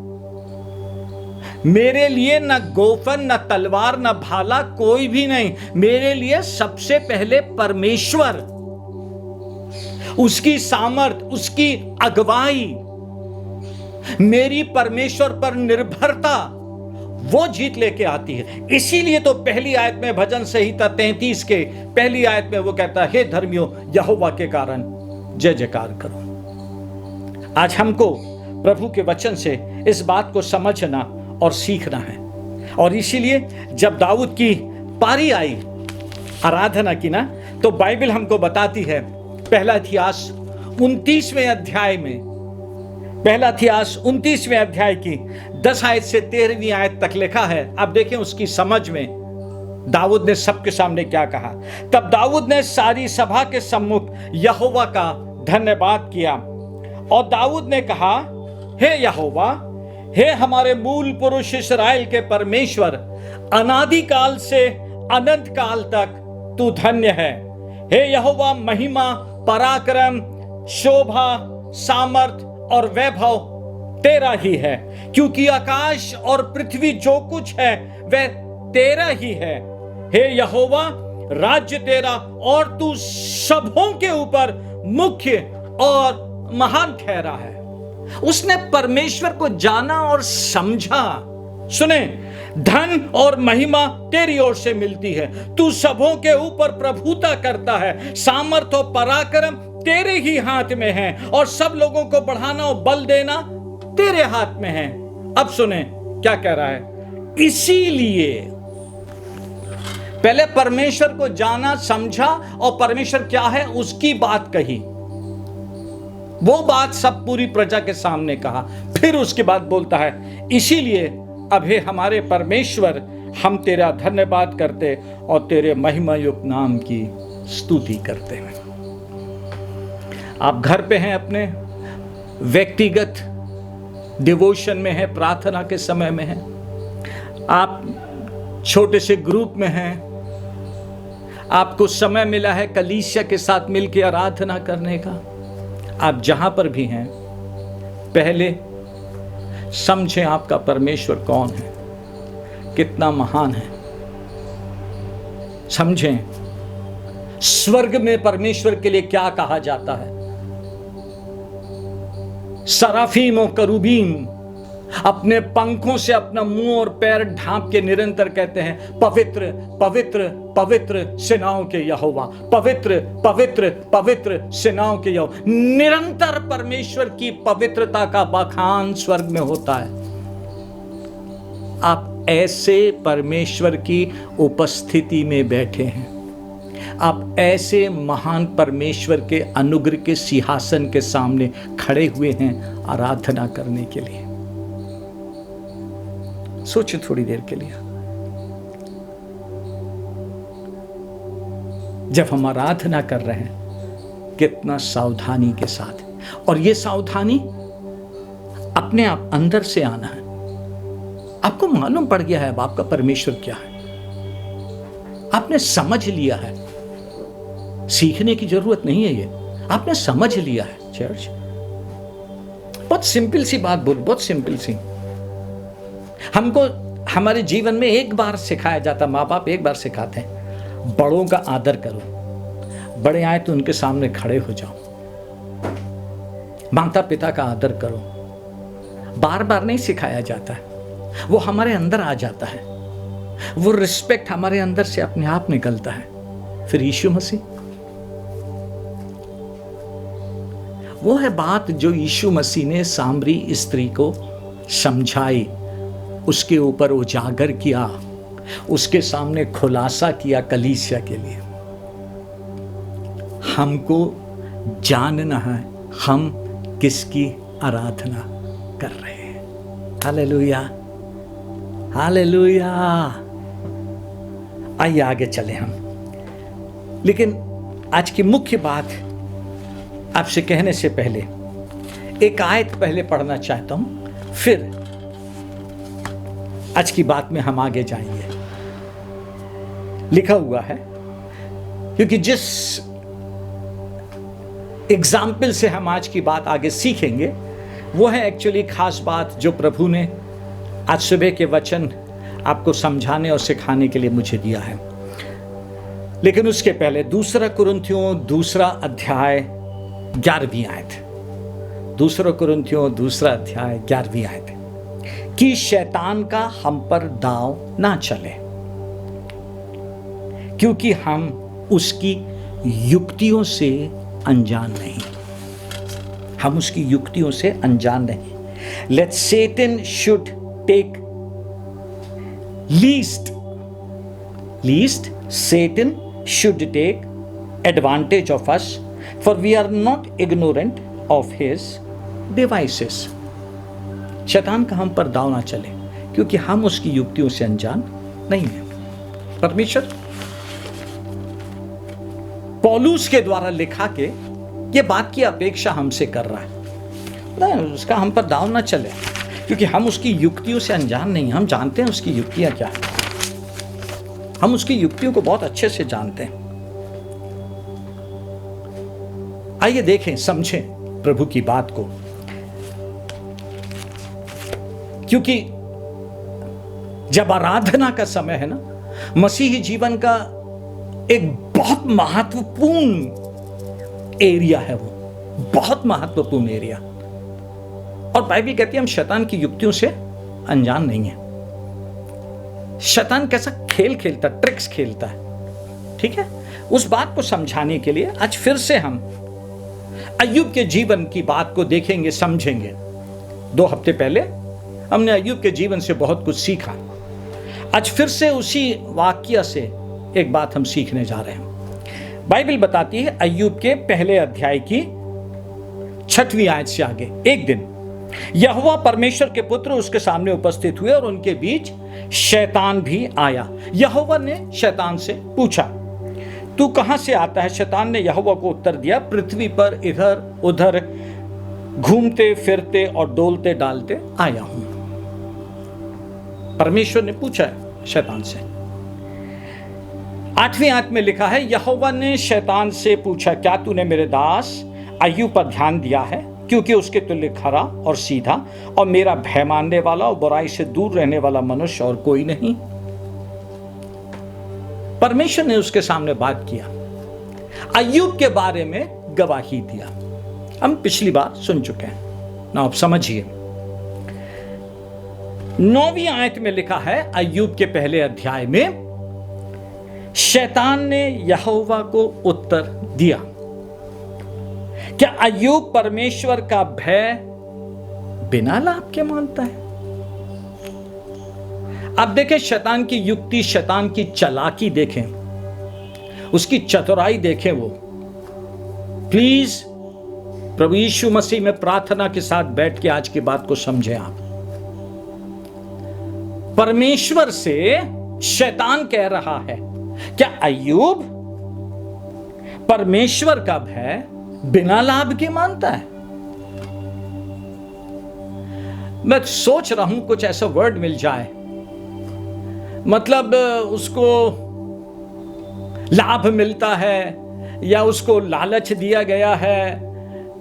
मेरे लिए न गोफन, न तलवार, न भाला, कोई भी नहीं। मेरे लिए सबसे पहले परमेश्वर, उसकी सामर्थ, उसकी अगुवाई, मेरी परमेश्वर पर निर्भरता, वो जीत लेके आती है। इसीलिए तो पहली आयत में, भजन संहिता 33 के पहली आयत में वो कहता है, हे धर्मियों, यहोवा के कारण जय जयकार करो। आज हमको प्रभु के वचन से इस बात को समझना और सीखना है। और इसीलिए जब दाऊद की पारी आई आराधना की ना, तो बाइबल हमको बताती है, पहला इतिहास 29वें अध्याय में, पहला इतिहास 29वें अध्याय की 10 आयत से 13वीं आयत तक लिखा है। अब देखें उसकी समझ में दाऊद ने सबके सामने क्या कहा। तब दाऊद ने सारी सभा के सम्मुख यहोवा का धन्यवाद किया, और दाऊद ने कहा, हे यहोवा, हे हमारे मूल पुरुष इस्राएल के परमेश्वर, अनादिकाल से अनंत काल तक तू धन्य है। हे यहोवा, महिमा, पराक्रम, शोभा, सामर्थ और वैभव तेरा ही है, क्योंकि आकाश और पृथ्वी जो कुछ है वह तेरा ही है। हे यहोवा, राज्य तेरा, और तू सबों के ऊपर मुख्य और महान ठहरा है। उसने परमेश्वर को जाना और समझा। सुने, धन और महिमा तेरी ओर से मिलती है, तू सबों के ऊपर प्रभुता करता है, सामर्थ और पराक्रम तेरे ही हाथ में है, और सब लोगों को बढ़ाना और बल देना तेरे हाथ में है। अब सुने क्या कह रहा है। इसीलिए पहले परमेश्वर को जाना, समझा, और परमेश्वर क्या है उसकी बात कही, वो बात सब पूरी प्रजा के सामने कहा। फिर उसके बाद बोलता है, इसीलिए अब हे हमारे परमेश्वर, हम तेरा धन्यवाद करते और तेरे महिमा युक्त नाम की स्तुति करते हैं। आप घर पे हैं, अपने व्यक्तिगत डिवोशन में हैं, प्रार्थना के समय में हैं, आप छोटे से ग्रुप में हैं, आपको समय मिला है कलीसिया के साथ मिलकर आराधना करने का, आप जहां पर भी हैं, पहले समझें आपका परमेश्वर कौन है, कितना महान है। समझें स्वर्ग में परमेश्वर के लिए क्या कहा जाता है। सराफीम और करूबीम अपने पंखों से अपना मुंह और पैर ढांप के निरंतर कहते हैं, पवित्र पवित्र पवित्र सेनाओं के यहोवा, पवित्र पवित्र पवित्र सेनाओं के यहोवा। निरंतर परमेश्वर की पवित्रता का बखान स्वर्ग में होता है। आप ऐसे परमेश्वर की उपस्थिति में बैठे हैं, आप ऐसे महान परमेश्वर के अनुग्रह के सिंहासन के सामने खड़े हुए हैं आराधना करने के लिए। सोचिए थोड़ी देर के लिए, जब हम आराधना कर रहे हैं कितना सावधानी के साथ, और यह सावधानी अपने आप अंदर से आना है। आपको मालूम पड़ गया है अब आपका परमेश्वर क्या है, आपने समझ लिया है, सीखने की जरूरत नहीं है, ये आपने समझ लिया है। चर्च बहुत सिंपल सी बात बोल, बहुत सिंपल सी। हमको हमारे जीवन में एक बार सिखाया जाता, माँ बाप एक बार सिखाते हैं, बड़ों का आदर करो, बड़े आए तो उनके सामने खड़े हो जाओ, माता पिता का आदर करो। बार बार नहीं सिखाया जाता है, वो हमारे अंदर आ जाता है, वो रिस्पेक्ट हमारे अंदर से अपने आप निकलता है। फिर यीशु मसीह, वो है बात जो यीशु मसीह ने सामरी स्त्री को समझाई, उसके ऊपर उजागर किया, उसके सामने खुलासा किया कलीसिया के लिए। हमको जानना है हम किसकी आराधना कर रहे हैं। Hallelujah, hallelujah. आइए आगे चले हम, लेकिन आज की मुख्य बात आपसे कहने से पहले एक आयत पहले पढ़ना चाहता हूं, फिर आज की बात में हम आगे जाएंगे। लिखा हुआ है, क्योंकि जिस एग्जाम्पल से हम आज की बात आगे सीखेंगे वो है एक्चुअली खास बात जो प्रभु ने आज सुबह के वचन आपको समझाने और सिखाने के लिए मुझे दिया है। लेकिन उसके पहले 2 कुरिन्थियों 2 अध्याय 11वीं आयत, 2 कुरिन्थियों 2 अध्याय 11वीं आयत, कि शैतान का हम पर दांव ना चले, क्योंकि हम उसकी युक्तियों से अनजान नहीं, हम उसकी युक्तियों से अनजान नहीं। Let Satan should take least Satan should take advantage of us, for we are not ignorant of his devices. शैतान का हम पर दांव ना चले, क्योंकि हम उसकी युक्तियों से अनजान नहीं है। परमेश्वर पौलुस के द्वारा लिखा के ये बात की अपेक्षा हमसे कर रहा है, उसका हम पर दांव ना चले, क्योंकि हम उसकी युक्तियों से अनजान नहीं। हम जानते हैं उसकी युक्तियां क्या है, हम उसकी युक्तियों को बहुत अच्छे से जानते हैं। आइए देखें, समझें प्रभु की बात को, क्योंकि जब आराधना का समय है ना, मसीही जीवन का एक बहुत महत्वपूर्ण एरिया है, वो बहुत महत्वपूर्ण एरिया। और बाइबल कहती है हम शैतान की युक्तियों से अनजान नहीं है। शैतान कैसा खेल खेलता, ट्रिक्स खेलता है, ठीक है। उस बात को समझाने के लिए आज फिर से हम अय्यूब के जीवन की बात को देखेंगे, समझेंगे। 2 हफ्ते पहले हमने अय्यूब के जीवन से बहुत कुछ सीखा। आज फिर से उसी वाक्य से एक बात हम सीखने जा रहे हैं। बाइबल बताती है अय्यूब के पहले अध्याय की 6वीं आयत से आगे, एक दिन यहोवा परमेश्वर के पुत्र उसके सामने उपस्थित हुए और उनके बीच शैतान भी आया। यहोवा ने शैतान से पूछा, तू कहां से आता है? शैतान ने यहोवा को उत्तर दिया, पृथ्वी पर इधर उधर घूमते फिरते और डोलते डालते आया हूं। परमेश्वर ने पूछा शैतान से, 8वीं आयत में लिखा है, यहोवा ने शैतान से पूछा, क्या तूने मेरे दास अय्यूब पर ध्यान दिया है, क्योंकि उसके तुल्य खरा और सीधा और मेरा भय मानने वाला और बुराई से दूर रहने वाला मनुष्य और कोई नहीं। परमेश्वर ने उसके सामने बात किया, अय्यूब के बारे में गवाही दिया। हम पिछली बार सुन चुके हैं ना, आप समझिए। 9वीं आयत में लिखा है, अय्यूब के पहले अध्याय में शैतान ने यहोवा को उत्तर दिया, क्या अय्यूब परमेश्वर का भय बिना लाभ के मानता है? अब देखें शैतान की युक्ति, शैतान की चालाकी देखें, उसकी चतुराई देखें। वो प्लीज प्रभु यीशु मसीह में प्रार्थना के साथ बैठ के आज की बात को समझें। आप परमेश्वर से शैतान कह रहा है, क्या अय्यूब परमेश्वर का भय बिना लाभ के मानता है? मैं सोच रहा हूं कुछ ऐसा वर्ड मिल जाए, मतलब उसको लाभ मिलता है या उसको लालच दिया गया है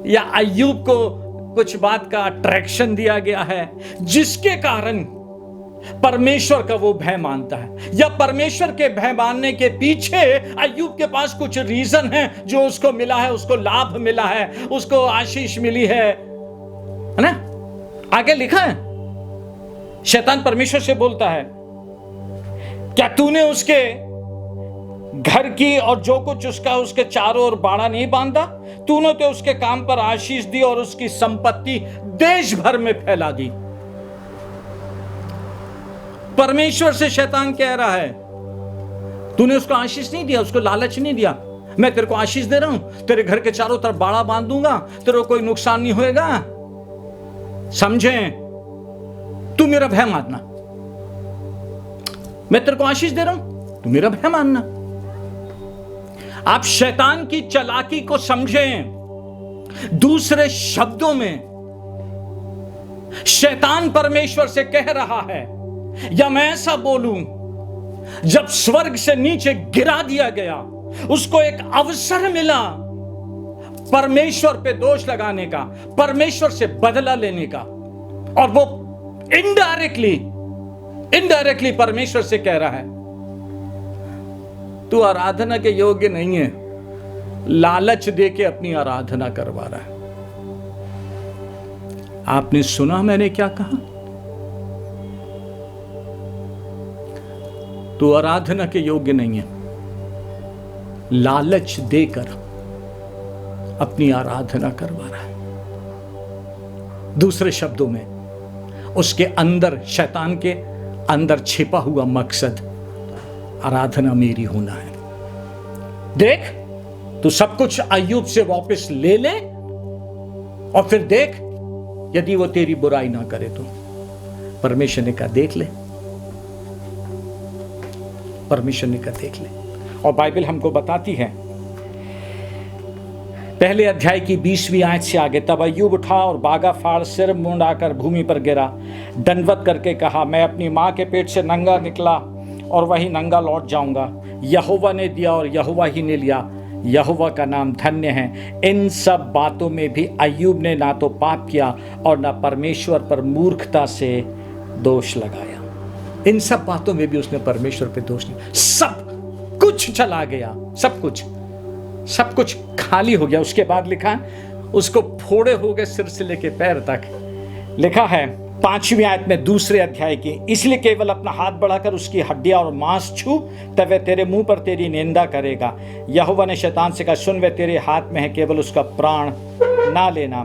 या अय्यूब को कुछ बात का अट्रैक्शन दिया गया है जिसके कारण परमेश्वर का वो भय मानता है, या परमेश्वर के भय मानने के पीछे अय्यूब के पास कुछ रीजन है जो उसको मिला है, उसको लाभ मिला है, उसको आशीष मिली है ना। आगे लिखा है, शैतान परमेश्वर से बोलता है, क्या तूने उसके घर की और जो कुछ उसका उसके चारों ओर बाड़ा नहीं बांधा? तूने तो उसके काम पर आशीष दी और उसकी संपत्ति देश भर में फैला दी। परमेश्वर से शैतान कह रहा है, तूने उसको आशीष नहीं दिया, उसको लालच नहीं दिया, मैं तेरे को आशीष दे रहा हूं, तेरे घर के चारों तरफ बाड़ा बांध दूंगा, तेरे को कोई नुकसान नहीं होएगा। समझें, तू मेरा भय मानना, मैं तेरे को आशीष दे रहा हूं, तू मेरा भय मानना। आप शैतान की चालाकी को समझें। दूसरे शब्दों में शैतान परमेश्वर से कह रहा है, या मैं ऐसा बोलूं, जब स्वर्ग से नीचे गिरा दिया गया, उसको एक अवसर मिला परमेश्वर पे दोष लगाने का, परमेश्वर से बदला लेने का, और वो इनडायरेक्टली परमेश्वर से कह रहा है, तू आराधना के योग्य नहीं है, लालच देके अपनी आराधना करवा रहा है। आपने सुना मैंने क्या कहा? तू आराधना के योग्य नहीं है, लालच देकर अपनी आराधना करवा रहा है। दूसरे शब्दों में, उसके अंदर, शैतान के अंदर छिपा हुआ मकसद आराधना मेरी होना है। देख, तू सब कुछ अय्यूब से वापस ले ले और फिर देख यदि वो तेरी बुराई ना करे तो। परमेश्वर ने कहा देख ले, परमेश्वर ने कहा देख ले। और बाइबल हमको बताती है, पहले अध्याय की 20वीं आयत से आगे, तब अय्यूब उठा और बागा फाड़ सिर मुंडाकर भूमि पर गिरा, दंडवत करके कहा, मैं अपनी मां के पेट से नंगा निकला और वही नंगा लौट जाऊंगा। यहोवा ने दिया और यहोवा ही ने लिया, यहोवा का नाम धन्य है। इन सब बातों में भी अय्यूब ने ना तो पाप किया और ना परमेश्वर पर मूर्खता से दोष लगाया। इन सब बातों में भी उसने परमेश्वर पे दोष नहीं, सब कुछ चला गया, सब कुछ खाली हो गया। उसके बाद लिखा, उसको फोड़े हो गए सिर से लेके पैर तक। लिखा है 5वीं आयत में दूसरे अध्याय की, इसलिए केवल अपना हाथ बढ़ाकर उसकी हड्डियां और मांस छू, तब वह तेरे मुंह पर तेरी निंदा करेगा। यहोवा ने शैतान से कहा, सुन, वह तेरे हाथ में है, केवल उसका प्राण ना लेना।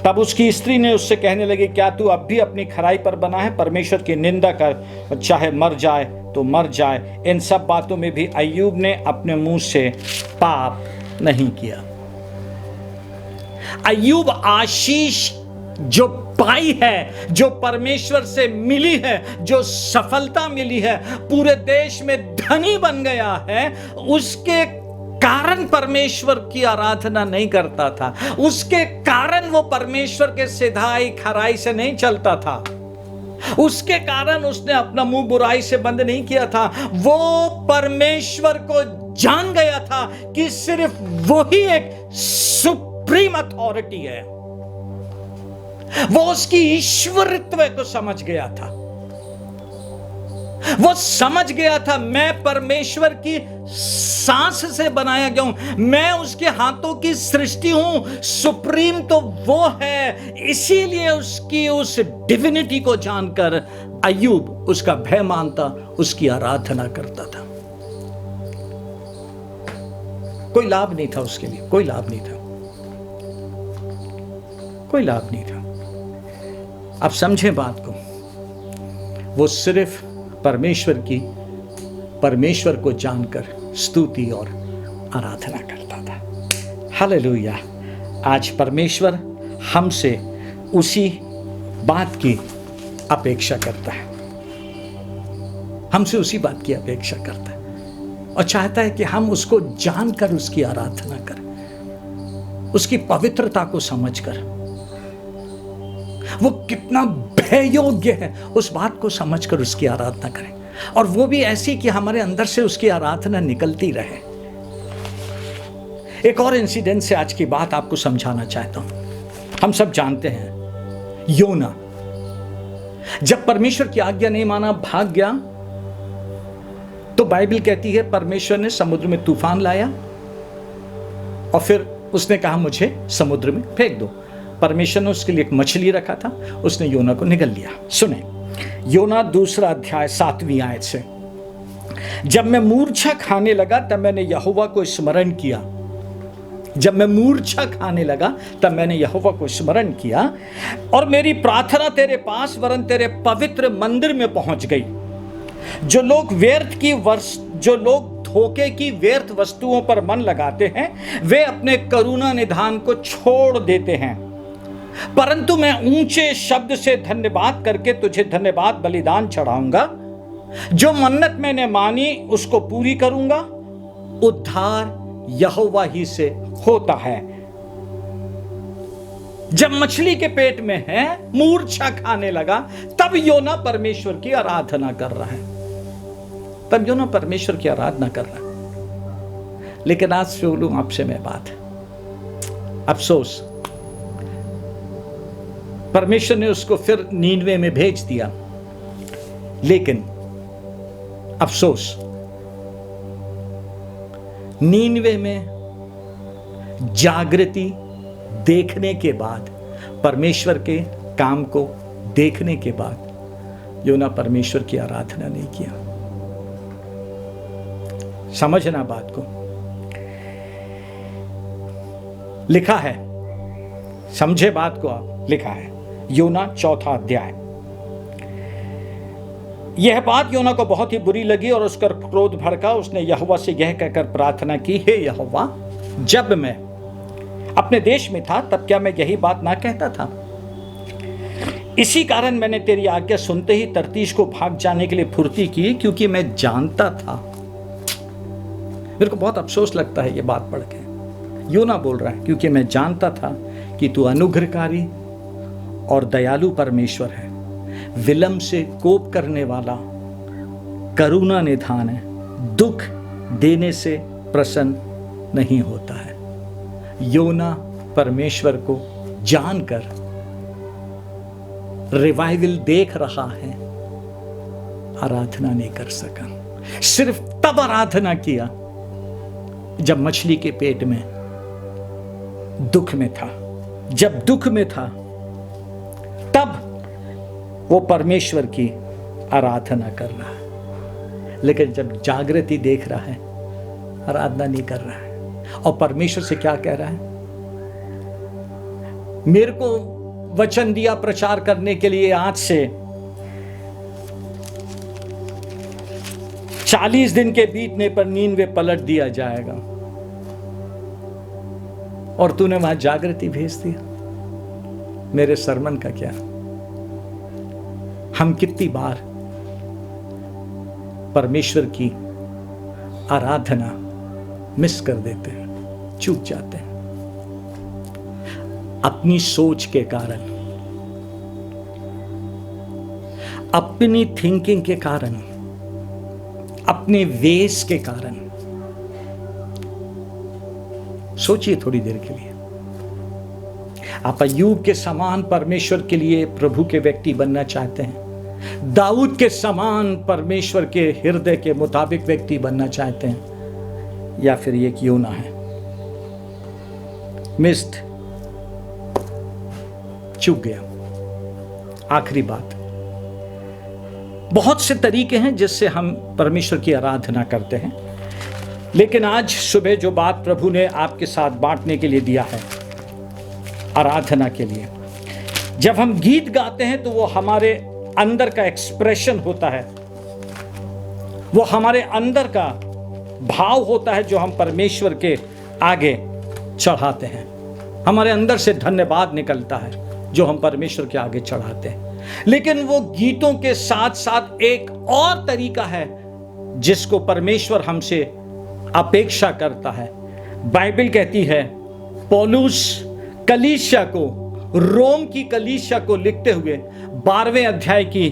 तब उसकी स्त्री ने उससे कहने लगी, क्या तू अब भी अपनी खराई पर बना है? परमेश्वर की निंदा कर, चाहे मर जाए तो मर जाए। इन सब बातों में भी अय्यूब ने अपने मुंह से पाप नहीं किया। अय्यूब आशीष जो पाई है, जो परमेश्वर से मिली है, जो सफलता मिली है, पूरे देश में धनी बन गया है, उसके कारण परमेश्वर की आराधना नहीं करता था, उसके कारण वो परमेश्वर के सिधाई खराई से नहीं चलता था। उसके कारण उसने अपना मुंह बुराई से बंद नहीं किया था। वो परमेश्वर को जान गया था कि सिर्फ वही एक सुप्रीम अथॉरिटी है। वो उसकी ईश्वरत्व को समझ गया था। वो समझ गया था मैं परमेश्वर की सांस से बनाया गया हूं, मैं उसके हाथों की सृष्टि हूं। सुप्रीम तो वो है। इसीलिए उसकी उस डिविनिटी को जानकर अय्यूब उसका भय मानता, उसकी आराधना करता था। कोई लाभ नहीं था उसके लिए, कोई लाभ नहीं था, कोई लाभ नहीं था। आप समझें बात को। वो सिर्फ परमेश्वर को जानकर स्तुति और आराधना करता था। हालेलुया। आज परमेश्वर हमसे उसी बात की अपेक्षा करता है, हमसे उसी बात की अपेक्षा करता है और चाहता है कि हम उसको जानकर उसकी आराधना करें, उसकी पवित्रता को समझकर, वो कितना भय योग्य है उस बात को समझकर उसकी आराधना करें, और वो भी ऐसी कि हमारे अंदर से उसकी आराधना निकलती रहे। एक और इंसिडेंट से आज की बात आपको समझाना चाहता हूं। हम सब जानते हैं योना जब परमेश्वर की आज्ञा नहीं माना, भाग गया, तो बाइबल कहती है परमेश्वर ने समुद्र में तूफान लाया और फिर उसने कहा मुझे समुद्र में फेंक दो। परमेश्वर ने उसके लिए एक मछली रखा था, उसने योना को निगल लिया। सुने योना 2 अध्याय 7वीं आयत से, जब मैं मूर्छा खाने लगा तब मैंने यहोवा को स्मरण किया। जब मैं मूर्छा खाने लगा तब मैंने यहोवा को स्मरण किया और मेरी प्रार्थना तेरे पास वरन तेरे पवित्र मंदिर में पहुंच गई। जो लोग धोखे की व्यर्थ वस्तुओं पर मन लगाते हैं वे अपने करुणा निधान को छोड़ देते हैं, परंतु मैं ऊंचे शब्द से धन्यवाद करके तुझे धन्यवाद बलिदान चढ़ाऊंगा। जो मन्नत मैंने मानी उसको पूरी करूंगा। उद्धार यहोवा ही से होता है। जब मछली के पेट में है, मूर्छा खाने लगा, तब योना परमेश्वर की आराधना कर रहा है, तब योना परमेश्वर की आराधना कर रहा है। लेकिन आज से बोलूं आपसे मैं बात, अफसोस, परमेश्वर ने उसको फिर नीनवे में भेज दिया, लेकिन अफसोस नीनवे में जागृति देखने के बाद, परमेश्वर के काम को देखने के बाद योना परमेश्वर की आराधना नहीं किया। समझना बात को, लिखा है, समझे बात को आप, लिखा है योना 4 अध्याय। यह बात योना को बहुत ही बुरी लगी और उसका क्रोध भड़का। उसने यहोवा से यह कहकर प्रार्थना की, हे यहोवा, जब मैं अपने देश में था तब क्या मैं यही बात ना कहता था? इसी कारण मैंने तेरी आज्ञा सुनते ही तर्तीश को भाग जाने के लिए फुर्ती की, क्योंकि मैं जानता था। मेरे को बहुत अफसोस लगता है ये बात पढ़ के। योना बोल रहा है क्योंकि मैं जानता था कि तू अनुग्रहकारी और दयालु परमेश्वर है, विलंब से कोप करने वाला, करुणा निधान है, दुख देने से प्रसन्न नहीं होता है। योना परमेश्वर को जानकर रिवाइवल देख रहा है, आराधना नहीं कर सका। सिर्फ तब आराधना किया जब मछली के पेट में दुख में था। जब दुख में था तब वो परमेश्वर की आराधना कर रहा है, लेकिन जब जागृति देख रहा है आराधना नहीं कर रहा है। और परमेश्वर से क्या कह रहा है? मेरे को वचन दिया प्रचार करने के लिए, आज से 40 दिन के बीतने पर नीनवे पलट दिया जाएगा, और तूने वहां जागृति भेज दिया। मेरे सरमन का क्या? हम कितनी बार परमेश्वर की आराधना मिस कर देते हैं, चूक जाते हैं अपनी सोच के कारण, अपनी थिंकिंग के कारण, अपने वेस के कारण। सोचिए थोड़ी देर के लिए, आप अय्यूब के समान परमेश्वर के लिए प्रभु के व्यक्ति बनना चाहते हैं, दाऊद के समान परमेश्वर के हृदय के मुताबिक व्यक्ति बनना चाहते हैं, या फिर एक योना है, मिस्ड, चूक गया। आखिरी बात, बहुत से तरीके हैं जिससे हम परमेश्वर की आराधना करते हैं, लेकिन आज सुबह जो बात प्रभु ने आपके साथ बांटने के लिए दिया है आराधना के लिए, जब हम गीत गाते हैं तो वो हमारे अंदर का एक्सप्रेशन होता है, वो हमारे अंदर का भाव होता है जो हम परमेश्वर के आगे चढ़ाते हैं। हमारे अंदर से धन्यवाद निकलता है जो हम परमेश्वर के आगे चढ़ाते हैं। लेकिन वो गीतों के साथ साथ एक और तरीका है जिसको परमेश्वर हमसे अपेक्षा करता है। बाइबल कहती है, पौलुस कलीसिया को, रोम की कलीसिया को लिखते हुए 12वें अध्याय की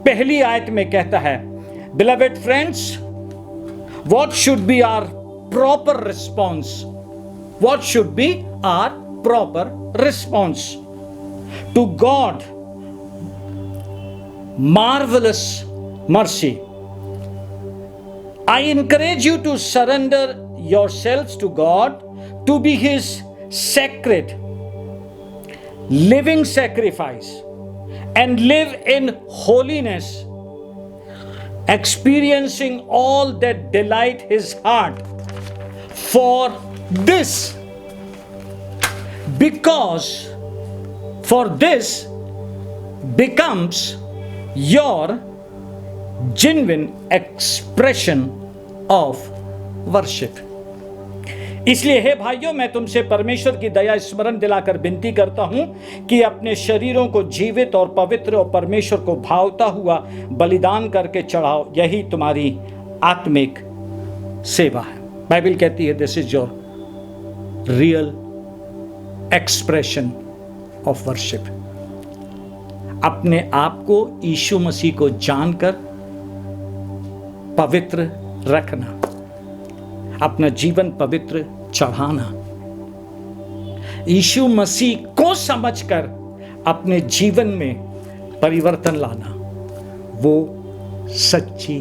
पहली आयत में कहता है, Beloved friends, what should be our proper response? What should be our proper response to God? Marvelous mercy. I encourage you to surrender yourselves to God, to be His sacred, living sacrifice, and live in holiness, experiencing all that delight His heart. For this, because for this becomes your genuine expression of worship. इसलिए हे भाइयों, मैं तुमसे परमेश्वर की दया स्मरण दिलाकर विनती करता हूं कि अपने शरीरों को जीवित और पवित्र और परमेश्वर को भावता हुआ बलिदान करके चढ़ाओ, यही तुम्हारी आत्मिक सेवा है। बाइबल कहती है, this is your real expression of worship. अपने आप को यीशु मसीह को जानकर पवित्र रखना, अपना जीवन पवित्र चढ़ाना, यीशु मसीह को समझकर अपने जीवन में परिवर्तन लाना, वो सच्ची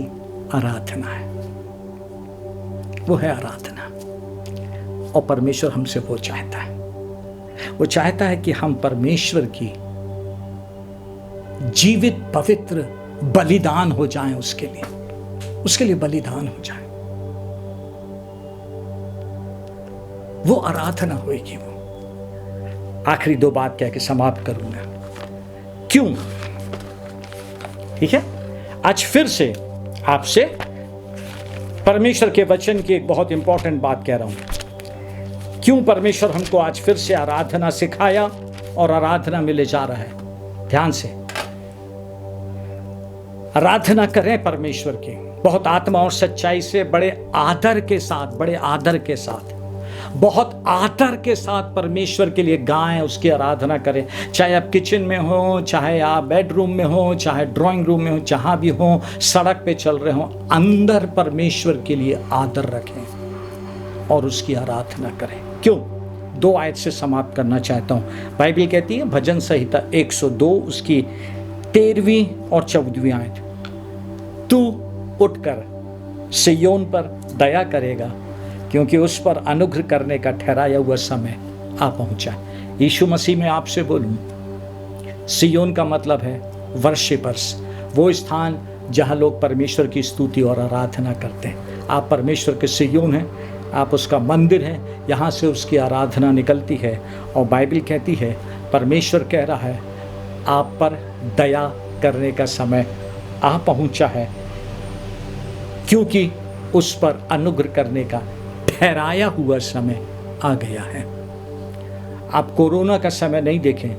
आराधना है। वो है आराधना। और परमेश्वर हमसे वो चाहता है, वो चाहता है कि हम परमेश्वर की जीवित पवित्र बलिदान हो जाएं, उसके लिए बलिदान हो जाएं। वो आराधना होगी। वो आखिरी दो बात कह के समाप्त करूंगा। क्यों? ठीक है, आज फिर से आपसे परमेश्वर के वचन की एक बहुत इंपॉर्टेंट बात कह रहा हूं। क्यों परमेश्वर हमको आज फिर से आराधना सिखाया और आराधना में ले जा रहा है? ध्यान से आराधना करें परमेश्वर की, बहुत आत्मा और सच्चाई से, बड़े आदर के साथ, बहुत आदर के साथ परमेश्वर के लिए गाएं, उसकी आराधना करें। चाहे आप किचन में हो, चाहे आप बेडरूम में हो, चाहे ड्राइंग रूम में हो, जहां भी हो, सड़क पे चल रहे हो, अंदर परमेश्वर के लिए आदर रखें और उसकी आराधना करें। क्यों? 2 आयत से समाप्त करना चाहता हूं। बाइबल कहती है, भजन संहिता 102 उसकी 13वीं और 14वीं आयत, तू उठकर सिय्योन पर दया करेगा, क्योंकि उस पर अनुग्रह करने का ठहराया हुआ समय आ पहुंचा। यीशु मसीह में आपसे बोलूं, सिय्योन का मतलब है वर्शिपर्स, वो स्थान जहां लोग परमेश्वर की स्तुति और आराधना करते हैं। आप परमेश्वर के सिय्योन हैं, आप उसका मंदिर हैं, यहाँ से उसकी आराधना निकलती है। और बाइबल कहती है, परमेश्वर कह रहा है, आप पर दया करने का समय आ पहुंचा है, क्योंकि उस पर अनुग्रह करने का ठहराया हुआ समय आ गया है। आप कोरोना का समय नहीं देखें,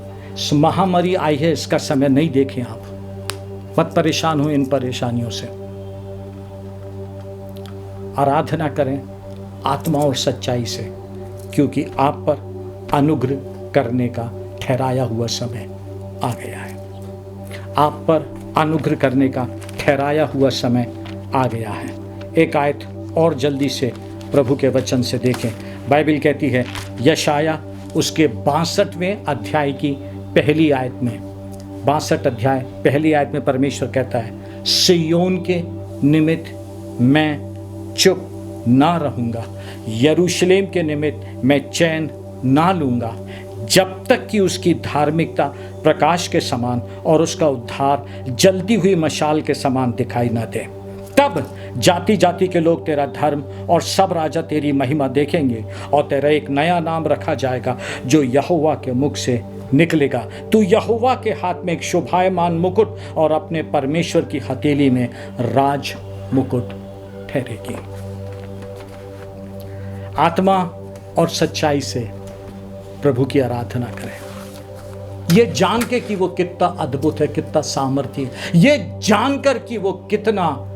महामारी आई है इसका समय नहीं देखें। आप मत परेशान हो इन परेशानियों से। आराधना करें आत्मा और सच्चाई से, क्योंकि आप पर अनुग्रह करने का ठहराया हुआ समय आ गया है। आप पर अनुग्रह करने का ठहराया हुआ समय आ गया है। एक आयत और जल्दी से प्रभु के वचन से देखें। बाइबल कहती है यशाया उसके 62वें अध्याय की पहली आयत में, 62 अध्याय पहली आयत में परमेश्वर कहता है, सिय्योन के निमित्त मैं चुप ना रहूँगा, यरूशलेम के निमित्त मैं चैन ना लूँगा, जब तक कि उसकी धार्मिकता प्रकाश के समान और उसका उद्धार जलती हुई मशाल के समान दिखाई न दे। तब जाति जाति के लोग तेरा धर्म और सब राजा तेरी महिमा देखेंगे, और तेरा एक नया नाम रखा जाएगा जो यहोवा के मुख से निकलेगा। तू यहोवा के हाथ में एक शोभायमान मुकुट और अपने परमेश्वर की हथेली में राज मुकुट ठहरेगी। आत्मा और सच्चाई से प्रभु की आराधना करें, ये जान के कि वो कितना अद्भुत है, कितना सामर्थी है, ये जानकर कि वो कितना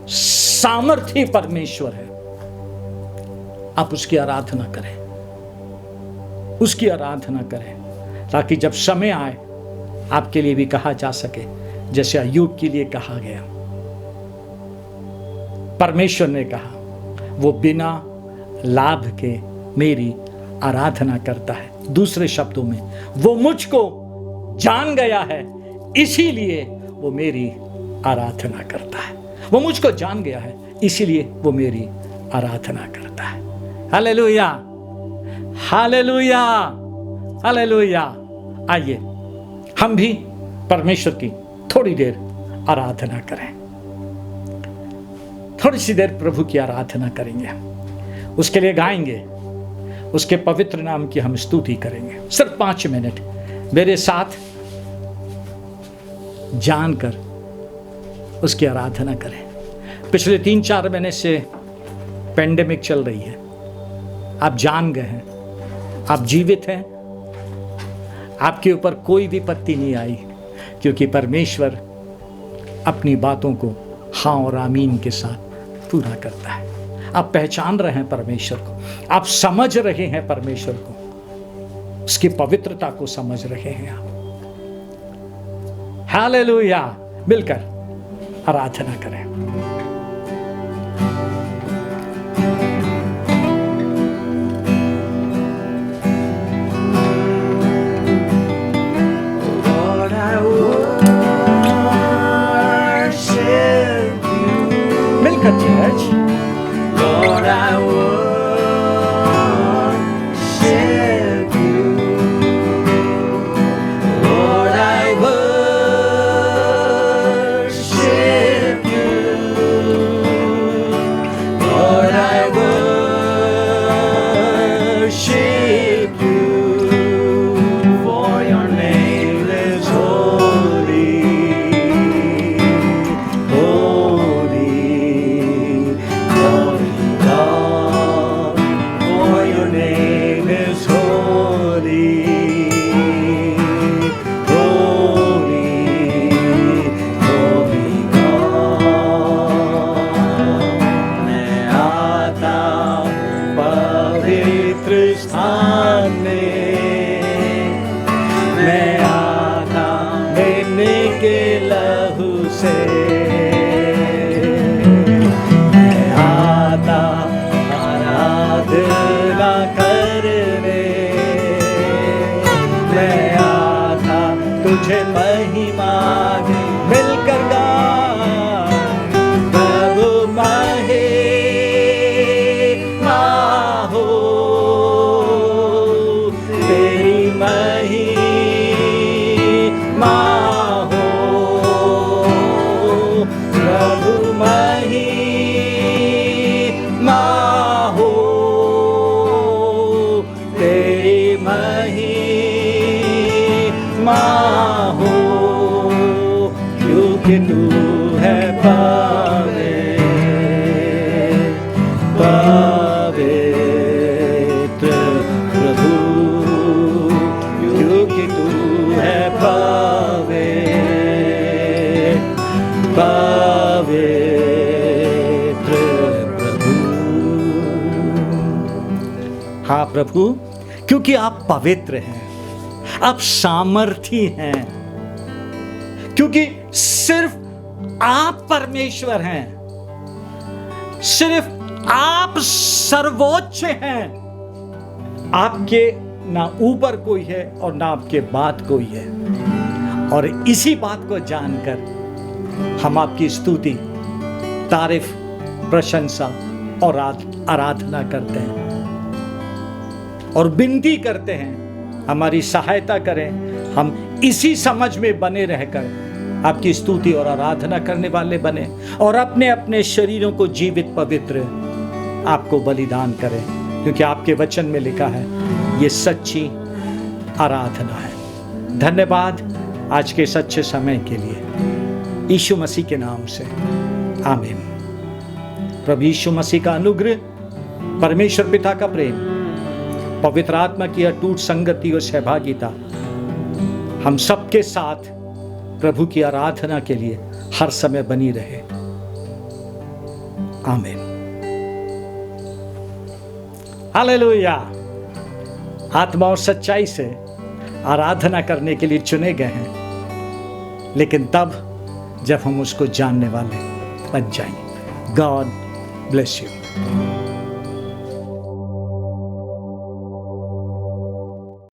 सामर्थी परमेश्वर है। आप उसकी आराधना करें, उसकी आराधना करें, ताकि जब समय आए आपके लिए भी कहा जा सके जैसे अय्यूब के लिए कहा गया। परमेश्वर ने कहा वो बिना लाभ के मेरी आराधना करता है। दूसरे शब्दों में वो मुझको जान गया है, इसीलिए वो मेरी आराधना करता है। वो मुझको जान गया है, इसीलिए वो मेरी आराधना करता है। Hallelujah, hallelujah, hallelujah. आइए हम भी परमेश्वर की थोड़ी देर आराधना करें, थोड़ी सी देर प्रभु की आराधना करेंगे, उसके लिए गाएंगे, उसके पवित्र नाम की हम स्तुति करेंगे। सिर्फ 5 मिनट मेरे साथ जानकर उसकी आराधना करें। पिछले 3-4 महीने से पेंडेमिक चल रही है, आप जान गए हैं, आप जीवित हैं, आपके ऊपर कोई विपत्ति नहीं आई, क्योंकि परमेश्वर अपनी बातों को हाँ और आमीन के साथ पूरा करता है। आप पहचान रहे हैं परमेश्वर को, आप समझ रहे हैं परमेश्वर को, उसकी पवित्रता को समझ रहे हैं आप। हालेलुया। मिलकर आराधना करें। Lord, I worship you. मिलकर church. Lord, I worship you. Lord, I worship you. Lord, I worship you. For your name is holy, holy, holy God. For your name is holy, holy, holy God. मैं आता पवित्र स्थान में, मैं आता लेने के लहू से, मैं आता आराधना करने, मैं आता तुझे महिमा दे। मिलकर गा प्रभु महिमा हो, तेरी महिमा हो, प्रभु महिमा हो, तेरी महिमा हो, क्योंकि तू है पवित्र प्रभु, क्योंकि तू है पवित्र प्रभु। हाँ प्रभु, क्योंकि आप पवित्र हैं, आप सामर्थी हैं, क्योंकि सिर्फ आप परमेश्वर हैं, सिर्फ आप सर्वोच्च हैं। आपके ना ऊपर कोई है और ना आपके बाद कोई है। और इसी बात को जानकर हम आपकी स्तुति, तारीफ, प्रशंसा और आराधना करते हैं और विनती करते हैं, हमारी सहायता करें। हम इसी समझ में बने रहकर आपकी स्तुति और आराधना करने वाले बने और अपने अपने शरीरों को जीवित पवित्र आपको बलिदान करें, क्योंकि आपके वचन में लिखा है ये सच्ची आराधना है। धन्यवाद आज के सच्चे समय के लिए, यीशु मसीह के नाम से आमीन। प्रभु यीशु मसीह का अनुग्रह, परमेश्वर पिता का प्रेम, पवित्र आत्मा की अटूट संगति और सहभागिता हम सबके साथ प्रभु की आराधना के लिए हर समय बनी रहे। आमीन। हालेलुया। आत्मा और सच्चाई से आराधना करने के लिए चुने गए हैं, लेकिन तब जब हम उसको जानने वाले बन जाएंगे। God bless you.